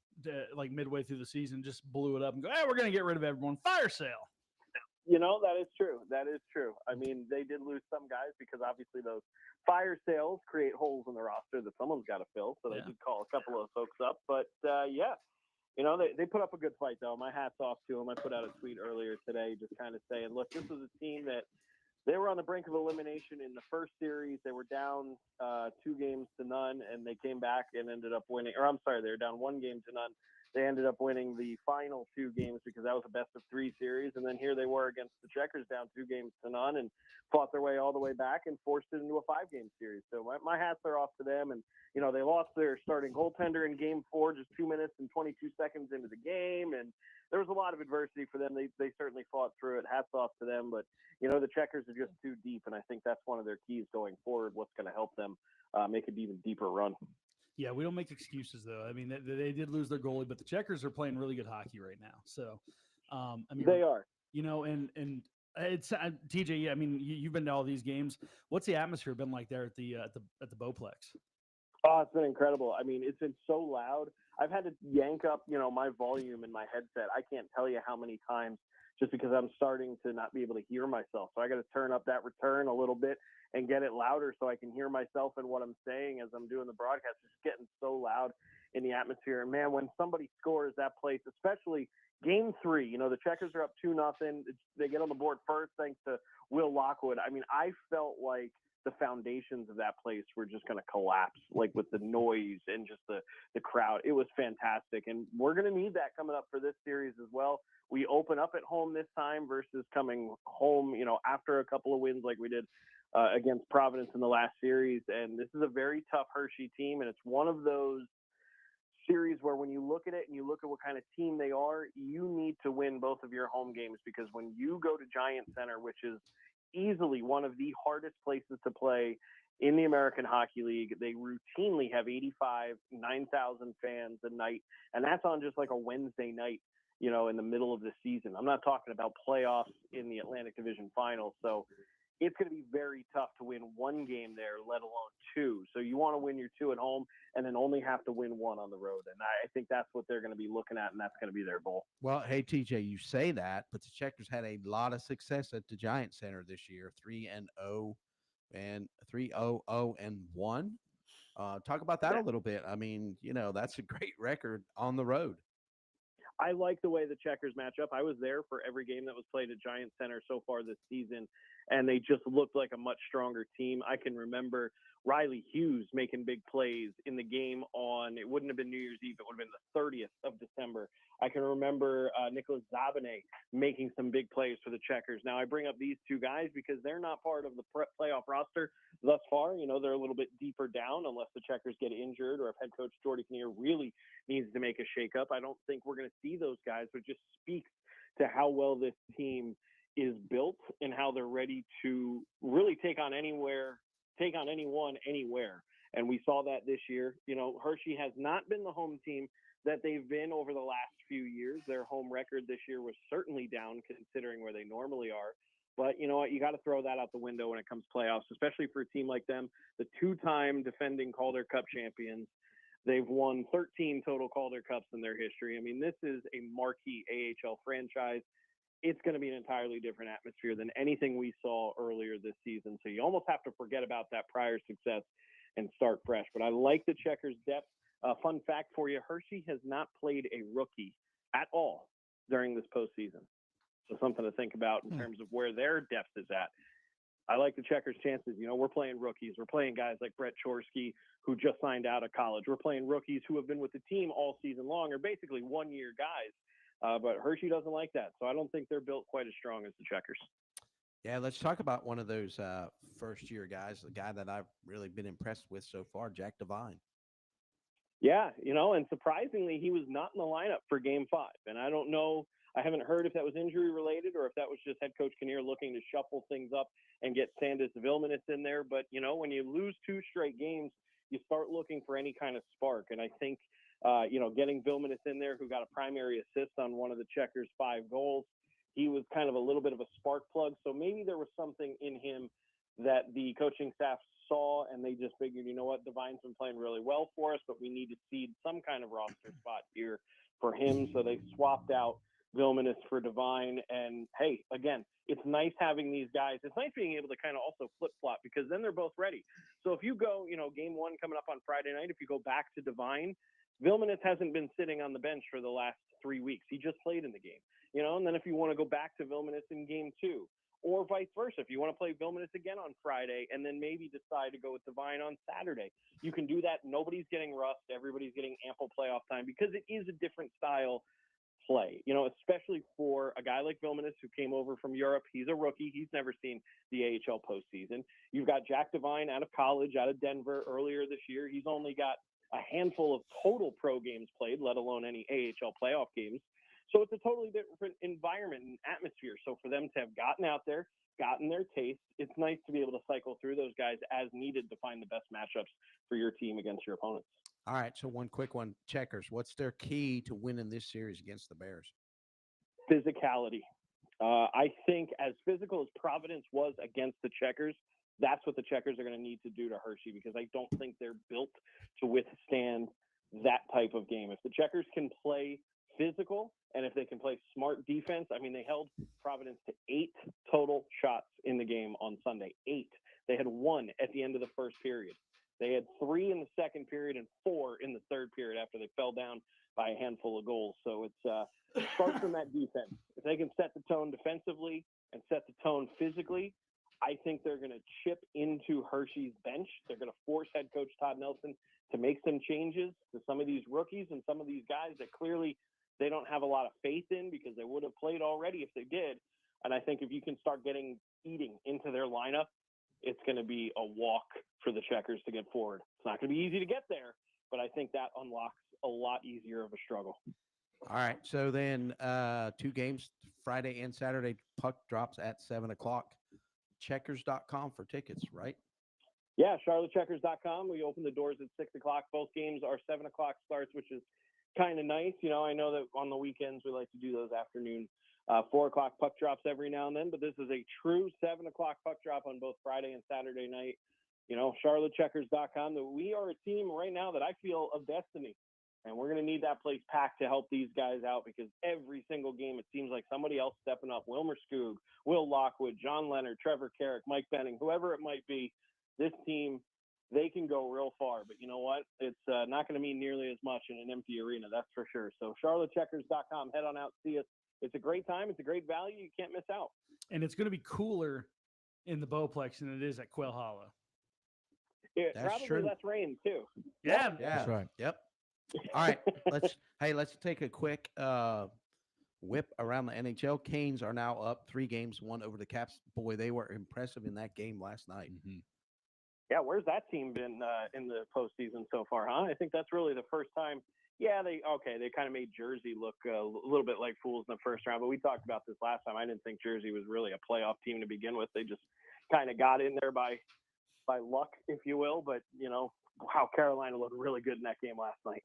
like midway through the season, just blew it up and go, hey, we're going to get rid of everyone. Fire sale. That is true. That is true. I mean, they did lose some guys because obviously those fire sales create holes in the roster that someone's got to fill. So they did call a couple of folks up. But, they put up a good fight, though. My hat's off to them. I put out a tweet earlier today just kind of saying, look, this was a team that they were on the brink of elimination in the first series. They were down 2-0, and they came back and ended up winning. Or I'm sorry, they were down 1-0. They ended up winning the final 2 games because that was a best-of-3 series. And then here they were against the Checkers down 2-0 and fought their way all the way back and forced it into a 5-game series. So my hats are off to them. And, they lost their starting goaltender in Game 4 just 2 minutes and 22 seconds into the game. And there was a lot of adversity for them. They certainly fought through it. Hats off to them. But, the Checkers are just too deep. And I think that's one of their keys going forward, what's going to help them make an even deeper run. Yeah, we don't make excuses, though. I mean, they did lose their goalie, but the Checkers are playing really good hockey right now. So, they are. And it's TJ. Yeah, I mean, you've been to all these games. What's the atmosphere been like there at the Bowplex? Oh, it's been incredible. I mean, it's been so loud. I've had to yank up, my volume in my headset. I can't tell you how many times just because I'm starting to not be able to hear myself. So I got to turn up that return a little bit and get it louder so I can hear myself and what I'm saying as I'm doing the broadcast. It's just getting so loud in the atmosphere. And man, when somebody scores that place, especially Game 3, the Checkers are up 2-0. They get on the board first thanks to Will Lockwood. I mean, I felt like the foundations of that place were just going to collapse, like with the noise and just the crowd. It was fantastic. And we're going to need that coming up for this series as well. We open up at home this time versus coming home, after a couple of wins like we did against Providence in the last series. And this is a very tough Hershey team, and it's one of those series where when you look at it and you look at what kind of team they are, you need to win both of your home games, because when you go to Giant Center, which is easily one of the hardest places to play in the American Hockey League, they routinely have 9,000 fans a night, and that's on just like a Wednesday night, in the middle of the season. I'm not talking about playoffs in the Atlantic Division Finals. So it's going to be very tough to win one game there, let alone two. So you want to win your two at home and then only have to win one on the road. And I think that's what they're going to be looking at, and that's going to be their goal. Well, hey, TJ, you say that, but the Checkers had a lot of success at the Giant Center this year, 3-0 and 3-0-1. Talk about that a little bit. I mean, that's a great record on the road. I like the way the Checkers match up. I was there for every game that was played at Giant Center so far this season, and they just looked like a much stronger team. I can remember Riley Hughes making big plays in the game on, it wouldn't have been New Year's Eve, it would have been the 30th of December. I can remember Nicholas Zabane making some big plays for the Checkers. Now, I bring up these two guys because they're not part of the playoff roster thus far. They're a little bit deeper down unless the Checkers get injured or if head coach Jordy Kinnear really needs to make a shakeup. I don't think we're going to see those guys, but it just speaks to how well this team is built and how they're ready to really take on anyone, anywhere. And we saw that this year. Hershey has not been the home team that they've been over the last few years. Their home record this year was certainly down considering where they normally are. But you know what? You got to throw that out the window when it comes to playoffs, especially for a team like them, the two-time defending Calder Cup champions. They've won 13 total Calder Cups in their history. I mean, this is a marquee AHL franchise. It's going to be an entirely different atmosphere than anything we saw earlier this season. So you almost have to forget about that prior success and start fresh. But I like the Checkers' depth. Fun fact for you, Hershey has not played a rookie at all during this postseason. So something to think about in terms of where their depth is at. I like the Checkers' chances. We're playing rookies. We're playing guys like Brett Chorsky, who just signed out of college. We're playing rookies who have been with the team all season long, or basically one-year guys. But Hershey doesn't like that. So I don't think they're built quite as strong as the Checkers. Yeah, let's talk about one of those first-year guys, the guy that I've really been impressed with so far, Jack Devine. Yeah, and surprisingly, he was not in the lineup for Game 5. And I don't know, I haven't heard if that was injury-related or if that was just head coach Kinnear looking to shuffle things up and get Sandis Vilmanis in there. But, when you lose 2 straight games, you start looking for any kind of spark. And I think, getting Vilmanis in there, who got a primary assist on one of the Checkers' 5 goals, he was kind of a little bit of a spark plug. So maybe there was something in him that the coaching staff saw, and they just figured, you know what, Devine's been playing really well for us, but we need to seed some kind of roster spot here for him. So they swapped out Vilmanis for Devine. And hey, again, it's nice having these guys. It's nice being able to kind of also flip-flop, because then they're both ready. So if you go, Game 1 coming up on Friday night, if you go back to Devine, Vilmanis hasn't been sitting on the bench for the last 3 weeks. He just played in the game, and then if you want to go back to Vilmanis in Game 2, or vice versa, if you want to play Vilmanis again on Friday and then maybe decide to go with Devine on Saturday, you can do that. Nobody's getting rust. Everybody's getting ample playoff time, because it is a different style play, especially for a guy like Vilmanis who came over from Europe. He's a rookie. He's never seen the AHL postseason. You've got Jack Devine out of college, out of Denver earlier this year. He's only got a handful of total pro games played, let alone any AHL playoff games. So it's a totally different environment and atmosphere. So for them to have gotten out there, gotten their taste, it's nice to be able to cycle through those guys as needed to find the best matchups for your team against your opponents. All right, so one quick one. Checkers, what's their key to winning this series against the Bears? Physicality. I think as physical as Providence was against the Checkers, that's what the Checkers are going to need to do to Hershey, because I don't think they're built to withstand that type of game. If the Checkers can play physical, and if they can play smart defense, I mean, they held Providence to 8 total shots in the game on Sunday. 8. They had 1 at the end of the first period. They had 3 in the second period and 4 in the third period after they fell down by a handful of goals. So it starts from that defense. If they can set the tone defensively and set the tone physically, I think they're going to chip into Hershey's bench. They're going to force head coach Todd Nelson to make some changes to some of these rookies and some of these guys that clearly they don't have a lot of faith in, because they would have played already if they did. And I think if you can start eating into their lineup, it's going to be a walk for the Checkers to get forward. It's not going to be easy to get there, but I think that unlocks a lot easier of a struggle. All right. So then 2 games, Friday and Saturday, puck drops at 7 o'clock. Checkers.com for tickets, right? Yeah, charlottecheckers.com. We open the doors at 6 o'clock. Both games are 7 o'clock starts, which is kind of nice. You know, I know that on the weekends we like to do those afternoon 4 o'clock puck drops every now and then, but this is a true 7 o'clock puck drop on both Friday and Saturday night. You know, charlottecheckers.com. We are a team right now that I feel of destiny, and we're going to need that place packed to help these guys out, because every single game it seems like somebody else stepping up. Wilmer Skoog, Will Lockwood, John Leonard, Trevor Carrick, Mike Benning, whoever it might be. This team, they can go real far, but you know what? It's not going to mean nearly as much in an empty arena, that's for sure. So charlottecheckers.com, head on out, see us. It's a great time. It's a great value. You can't miss out. And it's going to be cooler in the Bowplex than it is at Quail Hollow. That's Probably true. less rain, too. Yeah. That's right. Yep. All right. Let's take a quick whip around the NHL. Canes are now up 3 games, 1 over the Caps. Boy, they were impressive in that game last night. Yeah, where's that team been in the postseason so far, huh? I think that's really the first time. Yeah, they kind of made Jersey look a little bit like fools in the first round, but we talked about this last time. I didn't think Jersey was really a playoff team to begin with. They just kind of got in there by luck, if you will. But, you know, wow, Carolina looked really good in that game last night.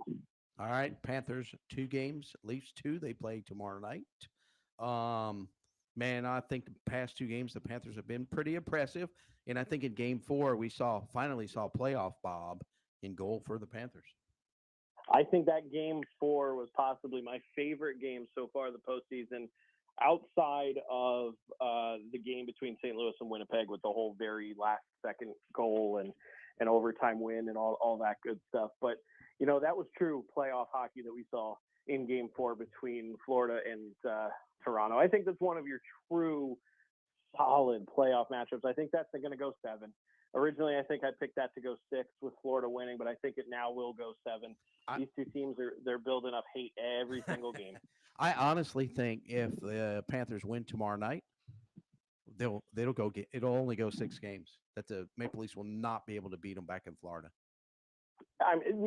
All right. Panthers 2 games, Leafs 2. They play tomorrow night. Man, I think the past 2 games, the Panthers have been pretty impressive. And I think in game 4, we finally saw playoff Bob in goal for the Panthers. I think that game 4 was possibly my favorite game so far in the postseason, outside of the game between St. Louis and Winnipeg with the whole very last second goal and overtime win and all that good stuff. But, you know, that was true playoff hockey that we saw in game 4 between Florida and Toronto. I think that's one of your true solid playoff matchups. I think that's going to go 7. Originally, I think I picked that to go 6 with Florida winning, but I think it now will go 7. These 2 teams they're building up hate every single game. I honestly think if the Panthers win tomorrow night, it'll only go 6 games. That the Maple Leafs will not be able to beat them back in Florida.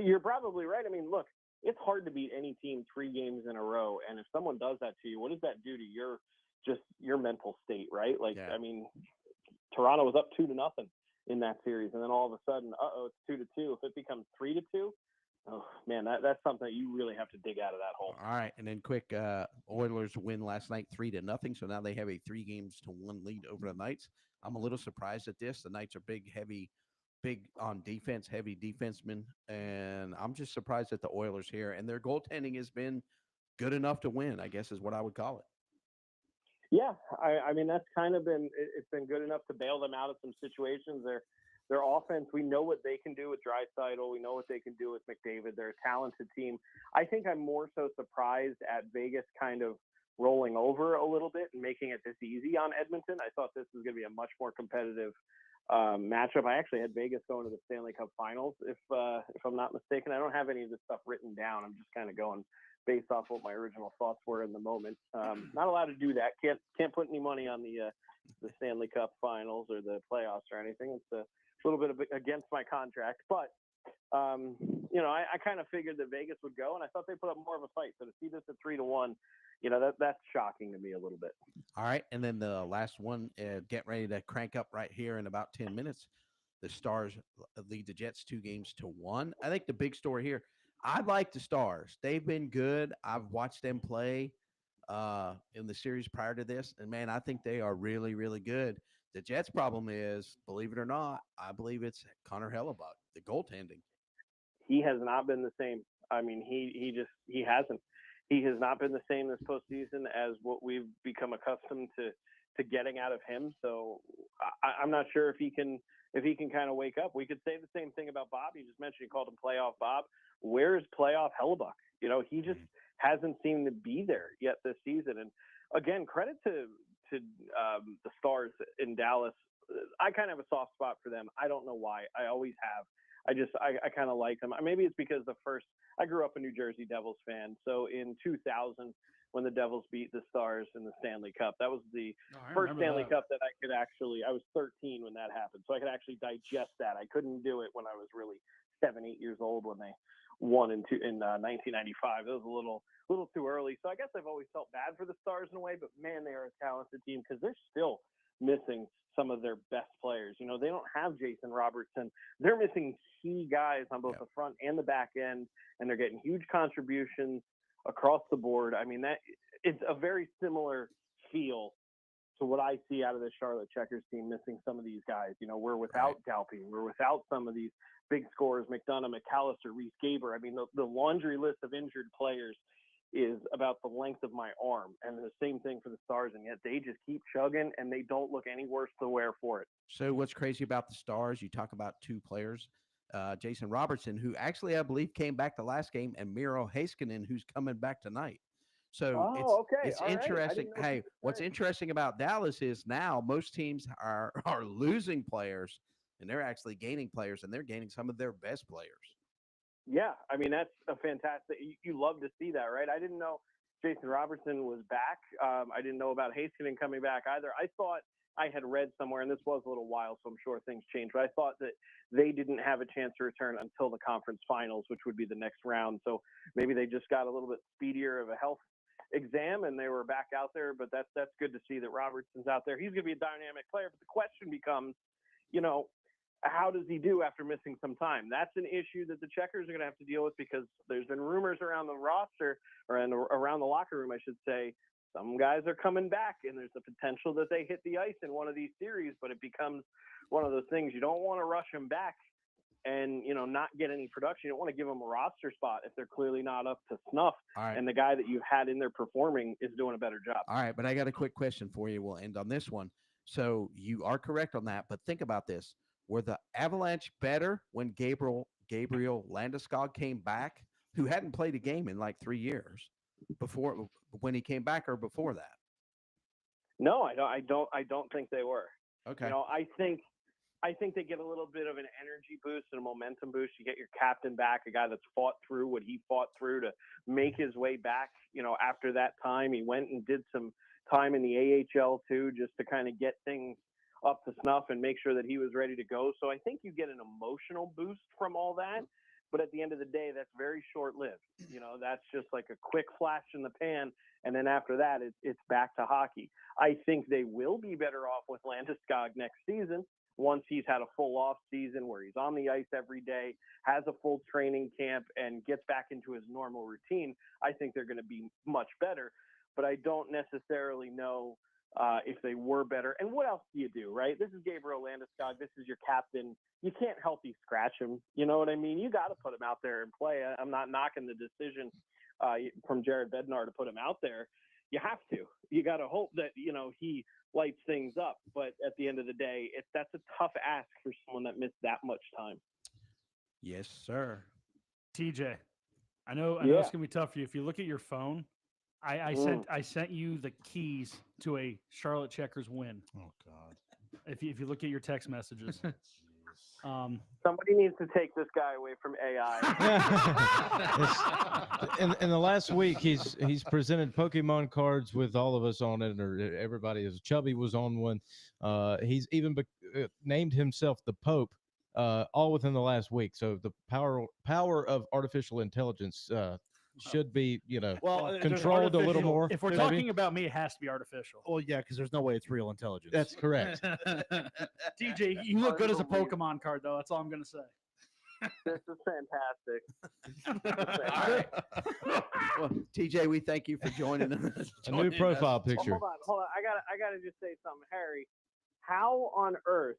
You're probably right. I mean, look, it's hard to beat any team 3 games in a row, and if someone does that to you, what does that do to your mental state, right? Like, yeah. I mean, Toronto was up 2-0 in that series, and then all of a sudden, it's 2-2. If it becomes 3-2, oh man, that's something that you really have to dig out of that hole. All right, and then quick, Oilers win last night 3-0, so now they have a 3-1 lead over the Knights. I'm a little surprised at this. The Knights are big on defense, heavy defensemen, and I'm just surprised at the Oilers here. And their goaltending has been good enough to win, I guess is what I would call it. Yeah, I mean, that's kind of it's been good enough to bail them out of some situations. Their offense, we know what they can do with Draisaitl. We know what they can do with McDavid. They're a talented team. I think I'm more so surprised at Vegas kind of rolling over a little bit and making it this easy on Edmonton. I thought this was going to be a much more competitive matchup. I actually had Vegas going to the Stanley Cup Finals, if I'm not mistaken. I don't have any of this stuff written down. I'm just kind of going based off what my original thoughts were in the moment. Not allowed to do that. Can't put any money on the Stanley Cup Finals or the playoffs or anything. It's a little bit against my contract, but you know, I kind of figured that Vegas would go, and I thought they put up more of a fight. So to see this at 3-1, you know, that's shocking to me a little bit. All right, and then the last one, get ready to crank up right here in about 10 minutes. The Stars lead the Jets 2-1. I think the big story here, I like the Stars. They've been good. I've watched them play in the series prior to this, and man, I think they are really, really good. The Jets' problem is, believe it or not, I believe it's Connor Hellebuck, the goaltending. He has not been the same. I mean, he hasn't. He has not been the same this postseason as what we've become accustomed to getting out of him. So I'm not sure if he can kind of wake up. We could say the same thing about Bob. You just mentioned you called him playoff Bob. Where's playoff Hellebuck? You know, he just hasn't seemed to be there yet this season. And again, credit to the Stars in Dallas. I kind of have a soft spot for them. I don't know why. I always have. I kind of like them. Maybe it's because I grew up a New Jersey Devils fan. So in 2000, when the Devils beat the Stars in the Stanley Cup. That was the I first remember Stanley that. Cup that I was 13 when that happened, so I could actually digest that. I couldn't do it when I was really 7, 8 years old when they won in 1995. It was a little too early. So I guess I've always felt bad for the Stars in a way, but man, they are a talented team because they're still missing some of their best players. You know, they don't have Jason Robertson. They're missing key guys on both the front and the back end, and they're getting huge contributions across the board. I mean, that it's a very similar feel to what I see out of the Charlotte Checkers team, missing some of these guys. You know, we're without Galpy. We're without some of these big scorers, McDonough, McAllister, Reese Gaber. I mean, the laundry list of injured players is about the length of my arm. And the same thing for the Stars, and yet they just keep chugging, and they don't look any worse the wear for it. So what's crazy about the Stars, you talk about two players, Jason Robertson, who actually, I believe, came back the last game, and Miro Heiskanen, who's coming back tonight. So it's All right. interesting. Hey, what's interesting about Dallas is now most teams are losing players, and they're actually gaining players, and they're gaining some of their best players. Yeah, I mean, that's a fantastic – you love to see that, right? I didn't know Jason Robertson was back. I didn't know about Heiskanen coming back either. I thought I had read somewhere, and this was a little while, so I'm sure things changed, but I thought that they didn't have a chance to return until the conference finals, which would be the next round. So maybe they just got a little bit speedier of a health exam and they were back out there, but that's good to see that Robertson's out there. He's going to be a dynamic player, but the question becomes, you know, how does he do after missing some time? That's an issue that the Checkers are going to have to deal with, because there's been rumors around the roster, or around the locker room, I should say. Some guys are coming back, and there's the potential that they hit the ice in one of these series, but it becomes one of those things. You don't want to rush them back and, you know, not get any production. You don't want to give them a roster spot if they're clearly not up to snuff. All right. And the guy that you've had in there performing is doing a better job. All right, but I got a quick question for you. We'll end on this one. So you are correct on that, but think about this. Were the Avalanche better when Gabriel Landeskog came back, who hadn't played a game in like 3 years, before when he came back, or before that? No, I don't think they were. Okay. You know, I think they get a little bit of an energy boost and a momentum boost. You get your captain back, a guy that's fought through what he fought through to make his way back. You know, after that time, he went and did some time in the AHL too, just to kind of get things up to snuff and make sure that he was ready to go. So I think you get an emotional boost from all that. But at the end of the day, that's very short-lived. You know, that's just like a quick flash in the pan, and then after that, it's back to hockey. I think they will be better off with Landeskog next season once he's had a full off season where he's on the ice every day, has a full training camp, and gets back into his normal routine. I think they're going to be much better, but I don't necessarily know if they were better. And what else do you do, right? This is Gabriel Landeskog. This is your captain. You can't healthy scratch him. You know what I mean? You got to put him out there and play. I'm not knocking the decision from Jared Bednar to put him out there. You have to. You got to hope that, you know, he lights things up. But at the end of the day, that's a tough ask for someone that missed that much time. Yes, sir. TJ, I know it's going to be tough for you. If you look at your phone, I sent you the keys to a Charlotte Checkers win. Oh God! If you look at your text messages, somebody needs to take this guy away from AI. in the last week, he's presented Pokemon cards with all of us on it, or everybody. As Chubby was on one. He's even named himself the Pope. All within the last week. So the power of artificial intelligence should be, you know, controlled a little more. If we're talking about me, it has to be artificial. Well, yeah, because there's no way it's real intelligence. That's correct. TJ, you look good as a Pokemon card, though. That's all I'm going to say. This is fantastic. All right. Well, TJ, we thank you for joining us. A new profile picture. Hold on. I gotta just say something, Harry. How on earth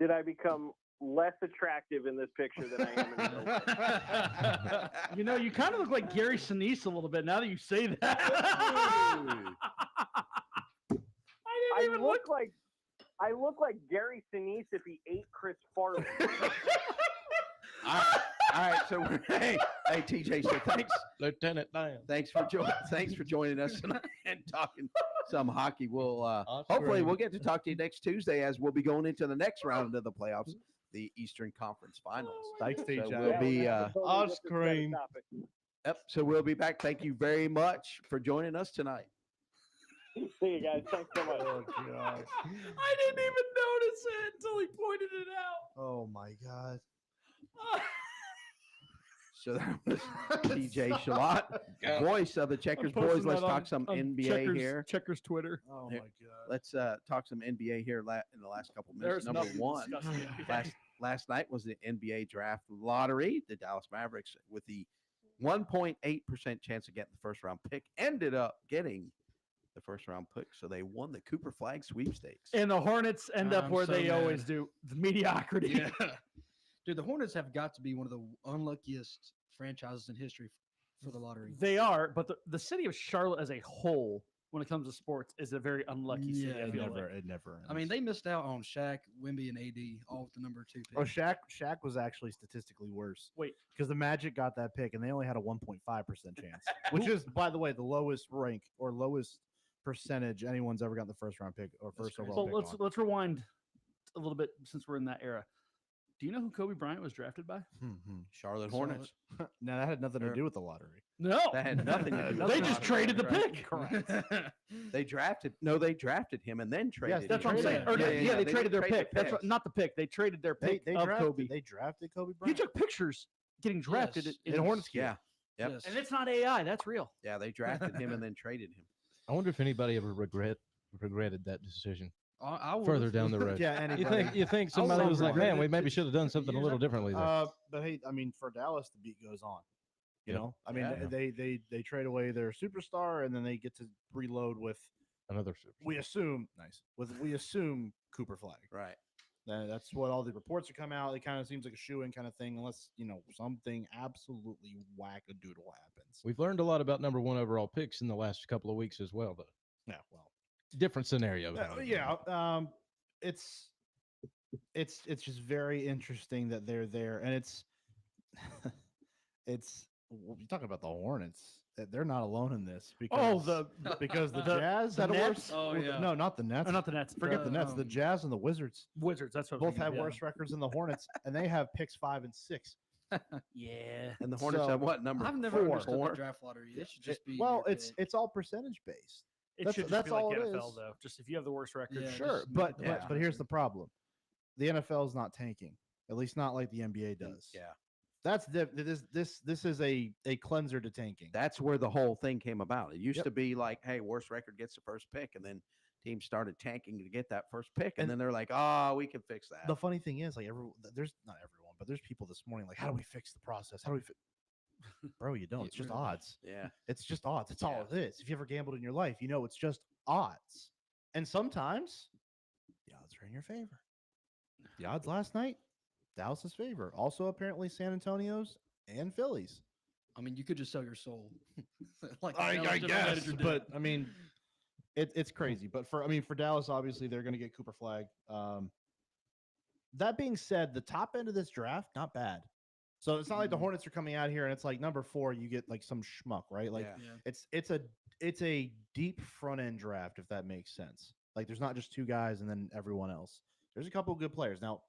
did I become less attractive in this picture than I am in real life? You know, you kind of look like Gary Sinise a little bit now that you say that. I look like Gary Sinise if he ate Chris Farley. All right. So hey, TJ. So thanks, Lieutenant Dan. Thanks for joining us tonight and talking some hockey. We'll hopefully we'll get to talk to you next Tuesday as we'll be going into the next round of the playoffs, the Eastern Conference Finals. Thanks, TJ. So we'll be Ice cream. Yep. So we'll be back. Thank you very much for joining us tonight. See you guys. Thanks so much. Oh God. I didn't even notice it until he pointed it out. Oh my God. So that was TJ Shalott, voice of the Checkers boys. Let's talk some NBA here. Checkers Twitter. Oh Here. my God. Let's talk some NBA here in the last couple minutes. There's Number nothing to one, discuss in the NBA. last night was the NBA draft lottery. The Dallas Mavericks, with the 1.8% chance of getting the first round pick, ended up getting the first round pick. So they won the Cooper Flag sweepstakes. And the Hornets end up I'm where so they always mad. do, the mediocrity. Yeah. Dude, the Hornets have got to be one of the unluckiest franchises in history for the lottery. They are, but the city of Charlotte as a whole, when it comes to sports, is a very unlucky city. Yeah. I It feel never, like. it never. I mean, ends. they missed out on Shaq, Wemby, and AD, all with the number 2 pick. Oh, Shaq was actually statistically worse. Wait. Because the Magic got that pick and they only had a 1.5% chance, which is, by the way, the lowest rank or lowest percentage anyone's ever gotten the first round pick or first crazy. overall So pick. let's rewind a little bit since we're in that era. Do you know who Kobe Bryant was drafted by? Charlotte Hornets. No, that had nothing to Sure. do with the lottery. No, That had nothing to do with they the just lottery. traded the Correct. pick. Correct. They drafted him and then traded. That's him. what I'm saying. Yeah, Or yeah, they didn't traded their trade the pick. That's picks. not the pick. They traded their pick of Kobe. They drafted Kobe He Bryant. took pictures getting drafted Yes, in yes. Hornets gear. Yeah. Yep. Yes. And it's not AI. That's real. Yeah, they drafted him and then traded him. I wonder if anybody ever regretted that decision I would further down the road. Yeah, You anybody. think I somebody would was like, regret man, we it maybe too. should have done something a little differently there. But hey, I mean, for Dallas, the beat goes on. You Yeah. know, I mean, Yeah. they trade away their superstar and then they get to reload with. Another super. We assume Cooper Flag. Right. That's what all the reports are come out. It kind of seems like a shoe-in kind of thing, unless something absolutely wackadoodle happens. We've learned a lot about number one overall picks in the last couple of weeks as well, though. Yeah, well, Different scenario. yeah. It's just very interesting that they're there, and it's you're talking about the Hornets. They're not alone in this because because the Jazz the had a Nets? worse. Oh, yeah. No, not the Nets. Or not the Nets. Forget the Nets. The Jazz and the Wizards Wizards. That's what I was both have thinking, worse records than the Hornets, and they have picks 5 and 6. Yeah. And the Hornets So, have what number? I've never 4. understood Four. the draft lottery. It should just be. Well, your it's pick. all percentage based. It That's- should just that's be like all the it NFL, is. though. Just if you have the worst record, Yeah, Sure, just but make it but here's the different. problem: the NFL is not tanking. At least not like the NBA does. Yeah. That's this is a cleanser to tanking. That's where the whole thing came about. It used Yep. to be like, hey, worst record gets the first pick, and then teams started tanking to get that first pick, and And- then they're like, oh, we can fix that. The funny thing is, like, there's not everyone, but there's people this morning like, how do we fix the process? How do we fix? Bro, you don't. It's just odds. Yeah. It's just odds. That's all it is. If you ever gambled in your life, you know it's just odds. And sometimes the odds are in your favor. The odds last night, Dallas's favor. Also, apparently, San Antonio's and Phillies. I mean, you could just sell your soul. like I Dallas general guess, manager did. but I mean, it's crazy. But for Dallas, obviously, they're going to get Cooper Flag. That being said, the top end of this draft, not bad. So it's not like the Hornets are coming out here and it's like number 4, you get like some schmuck, right? Like Yeah. it's a deep front end draft, if that makes sense. Like there's not just 2 guys and then everyone else. There's a couple of good players. Now,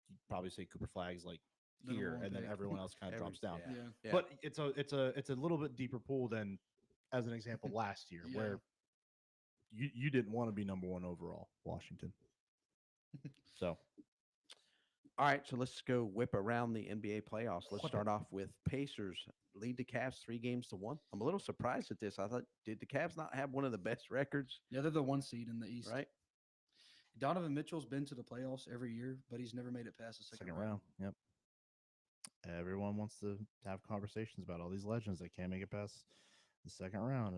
you'd probably say Cooper Flag's like The number here, one and then pick. everyone else kind of drops down. Yeah. Yeah. But it's a little bit deeper pool than, as an example, last year Yeah. where you didn't want to be number 1 overall, Washington. So All right, so let's go whip around the NBA playoffs. Let's start off with Pacers lead the Cavs 3-1. I'm a little surprised at this. I thought, did the Cavs not have one of the best records? Yeah, they're the 1 seed in the East. Right. Donovan Mitchell's been to the playoffs every year, but he's never made it past the second round. Yep. Everyone wants to have conversations about all these legends that can't make it past the second round.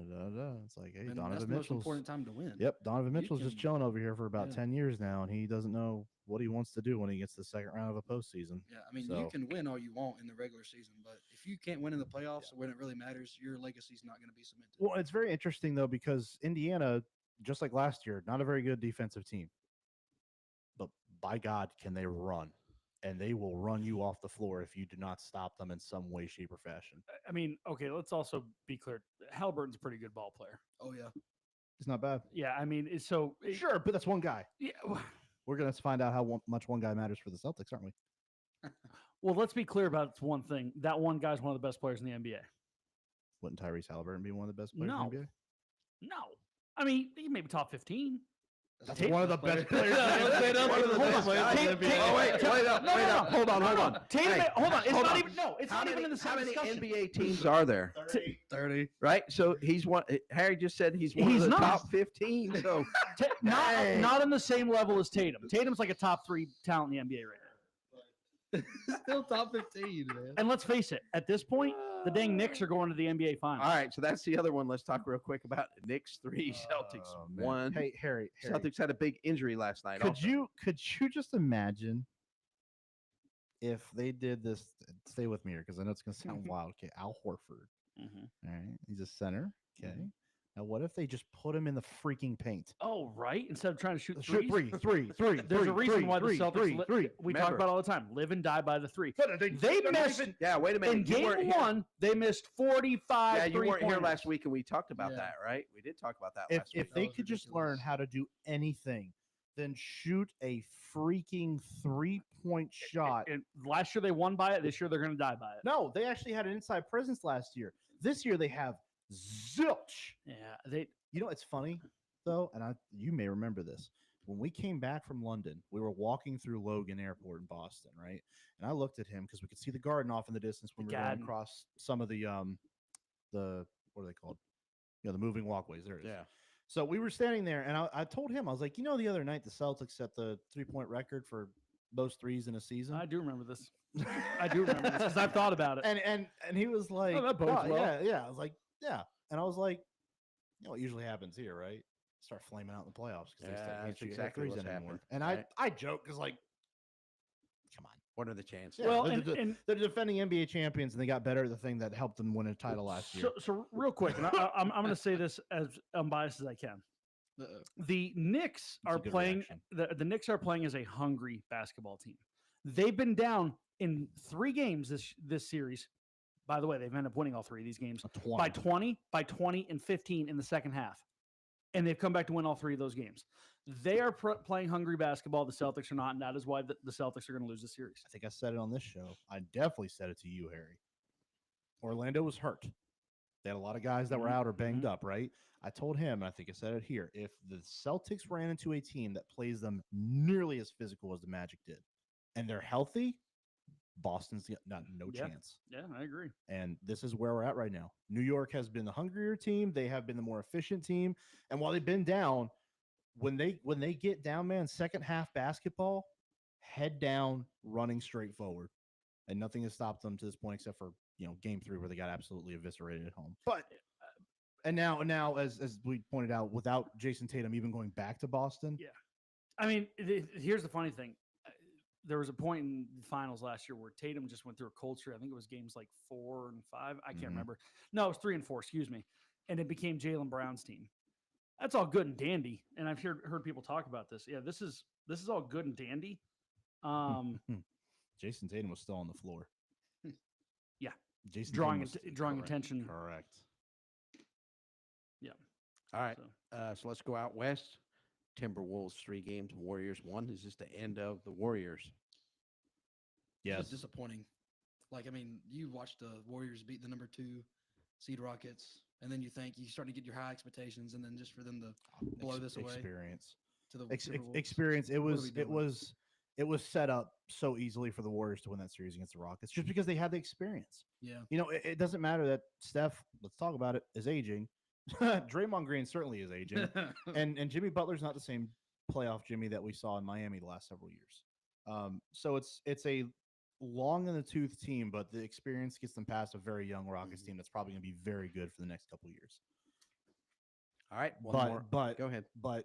It's like, hey, And that's Donovan the most Mitchell's important time to win. Yep, Donovan You Mitchell's just can- chilling over here for about yeah. 10 years now, and he doesn't know what he wants to do when he gets to the second round of a postseason. Yeah, I mean, So- you can win all you want in the regular season, but if you can't win in the playoffs when it really matters, your legacy's not going to be cemented. Well, it's very interesting though because Indiana, just like last year, not a very good defensive team. But by God, can they run? And they will run you off the floor if you do not stop them in some way, shape, or fashion. I mean, okay, let's also be clear. Halliburton's a pretty good ball player. Oh, yeah. It's not bad. Yeah, I mean, Sure, but that's one guy. Yeah. We're going to find out how much one guy matters for the Celtics, aren't we? Well, let's be clear about one thing. That one guy's one of the best players in the NBA. Wouldn't Tyrese Halliburton be one of the best players No. in the NBA? No. I mean, he may be top 15. That's Tatum- one of the best players. One of the best players in the NBA. Oh, wait up. Hold on. Tatum, Hey, hold on. It's hold not on. even. No, it's not even in the How same many discussion. NBA teams are there? 30. Right. So he's one. Harry just said he's one He's of the not. top 15. So Dang. Not on the same level as Tatum. Tatum's like a top 3 talent in the NBA right now. Still top 15, man. And let's face it, at this point, the dang Knicks are going to the NBA Finals. all right. So that's the other one. Let's talk real quick about Knicks 3, Celtics Oh, man. 1. Hey, Harry. Celtics had a big injury last night. Could also. you just imagine if they did this? Stay with me here because I know it's gonna sound wild. Okay, Al Horford. Mhm. All right, he's a center. Okay. Now, what if they just put him in the freaking paint? Oh, right. Instead of trying to shoot Shoot threes. three. There's a reason why the Celtics. We talk Remember. about all the time. Live and die by the 3. They missed Yeah. Wait a minute. in You weren't game here. 1. They missed 45. Yeah, you weren't here three-pointers. last week, and we talked about Yeah. that, right? We did talk about that If last week. if they was could just learn ridiculous. how to do anything, then shoot a freaking 3-point shot. And last year they won by it. This year they're going to die by it. No, they actually had an inside presence last year. This year they have zilch. Yeah, they. You know, it's funny though, and you may remember this. When we came back from London, we were walking through Logan Airport in Boston, right? And I looked at him because we could see the garden off in the distance when we were going Garden. across some of the what are they called? The moving walkways. There it is. Yeah. So we were standing there, and I told him, I was like, the other night the Celtics set the 3-point record for most threes in a season. I do remember this. I do remember this because I've thought about it. And he was like, that bodes "Oh, well." yeah. I was like, yeah. And I was like, what usually happens here, right? Start flaming out in the playoffs because Yeah, they that's can't shoot exactly threes what's anymore. happened, And right? I joke because, like, come on. What are the chances? Yeah, Well, they're the defending NBA champions, and they got better at the thing that helped them win a title last year. So real quick, and I'm going to say this as unbiased as I can. The Knicks That's a are good playing. reaction. The Knicks are playing as a hungry basketball team. They've been down in 3 games this series. By the way, they've ended up winning all 3 of these games by 20, and 15 in the second half, and they've come back to win all 3 of those games. They are playing hungry basketball. The Celtics are not, and that is why the Celtics are going to lose the series. I think I said it on this show. I definitely said it to you, Harry. Orlando was hurt. They had a lot of guys that were out or banged up, right? I told him, and I think I said it here, if the Celtics ran into a team that plays them nearly as physical as the Magic did, and they're healthy, Boston's got no Yeah. chance. Yeah, I agree. And this is where we're at right now. New York has been the hungrier team. They have been the more efficient team. And while they've been down, when they get down, man, second half basketball, head down, running straight forward. And nothing has stopped them to this point except for, game 3 where they got absolutely eviscerated at home. But and now as we pointed out, without Jason Tatum even going back to Boston. Yeah. I mean, here's the funny thing. There was a point in the finals last year where Tatum just went through a culture. I think it was games like 4 and 5. I can't remember. No, it was 3 and 4. Excuse me. And it became Jaylen Brown's team. That's all good and dandy. And I've heard people talk about this. Yeah, this is all good and dandy. Jason Tatum was still on the floor. Yeah. Jason drawing Tatum was- drawing correct, attention. Correct. Yeah. All right. So, So let's go out west. Timberwolves 3 games, Warriors 1. Is this the end of the Warriors? It's Yes. disappointing. Like, I mean, you watch the Warriors beat the number 2 seed Rockets, and then you start to get your high expectations, and then just for them to blow this away Experience. to the Ex- ex- Timberwolves. experience. It What are was we doing? it was set up so easily for the Warriors to win that series against the Rockets just because they had the experience. Yeah. It doesn't matter that Steph, let's talk about it, is aging. Draymond Green certainly is aging. and Jimmy Butler's not the same playoff Jimmy that we saw in Miami the last several years. So it's a long in the tooth team, but the experience gets them past a very young Rockets team that's probably going to be very good for the next couple of years. All right. One more. But Go ahead. But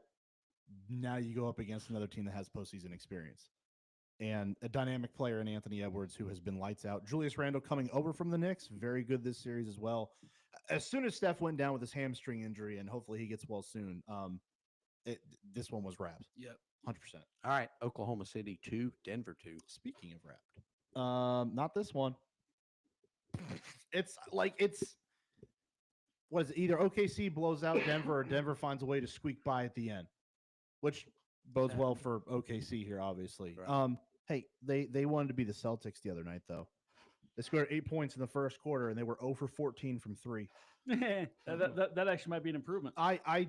now you go up against another team that has postseason experience and a dynamic player in Anthony Edwards who has been lights out. Julius Randle coming over from the Knicks, very good this series as well. As soon as Steph went down with his hamstring injury, and hopefully he gets well soon, this one was wrapped. Yep. 100%. All right. Oklahoma City 2, Denver 2. Speaking of wrapped, not this one. It's what is it? Either OKC blows out Denver or Denver finds a way to squeak by at the end, which bodes well for OKC here, obviously. Right. Hey, they wanted to be the Celtics the other night, though. They scored 8 points in the first quarter, and they were 0 for 14 from 3. that actually might be an improvement. I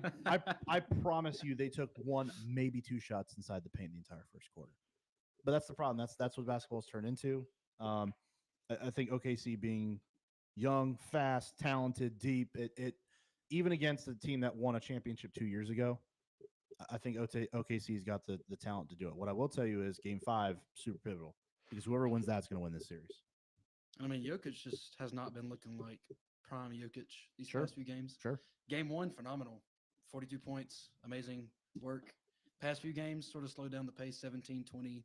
promise you, they took 1, maybe 2 shots inside the paint the entire first quarter. But that's the problem. That's what basketball's turned into. I think OKC being young, fast, talented, deep, it even against the team that won a championship 2 years ago, I think OKC's got the talent to do it. What I will tell you is Game 5, super pivotal, because whoever wins that's going to win this series. I mean, Jokic just has not been looking like prime Jokic these Sure. past few games. Sure. Game 1, phenomenal. 42 points, amazing work. Past few games sort of slowed down the pace, 17, 20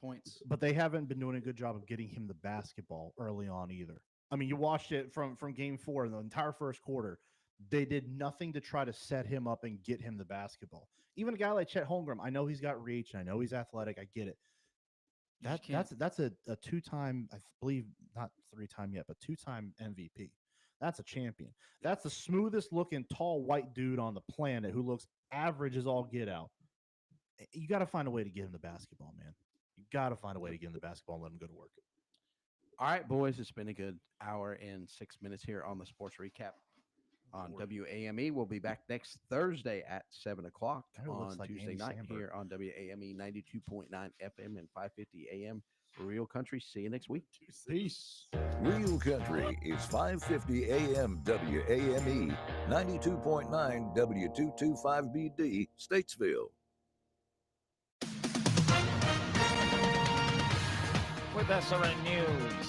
points. But they haven't been doing a good job of getting him the basketball early on either. I mean, you watched it from Game 4 in the entire first quarter. They did nothing to try to set him up and get him the basketball. Even a guy like Chet Holmgren, I know he's got reach, and I know he's athletic. I get it. That's a 2-time, I believe, not 3-time yet, but 2-time MVP. That's a champion. That's the smoothest looking tall white dude on the planet who looks average as all get out. You got to find a way to get him the basketball, man. You got to find a way to get him the basketball and let him go to work. All right, boys, it's been a good hour and 6 minutes here on the Sports Recap on WAME. We'll be back next Thursday at 7 o'clock on Tuesday night here on WAME 92.9 FM and 550 AM Real Country. See you next week. Peace. Real Country is 550 AM WAME, 92.9 W225BD, Statesville. With SRN News,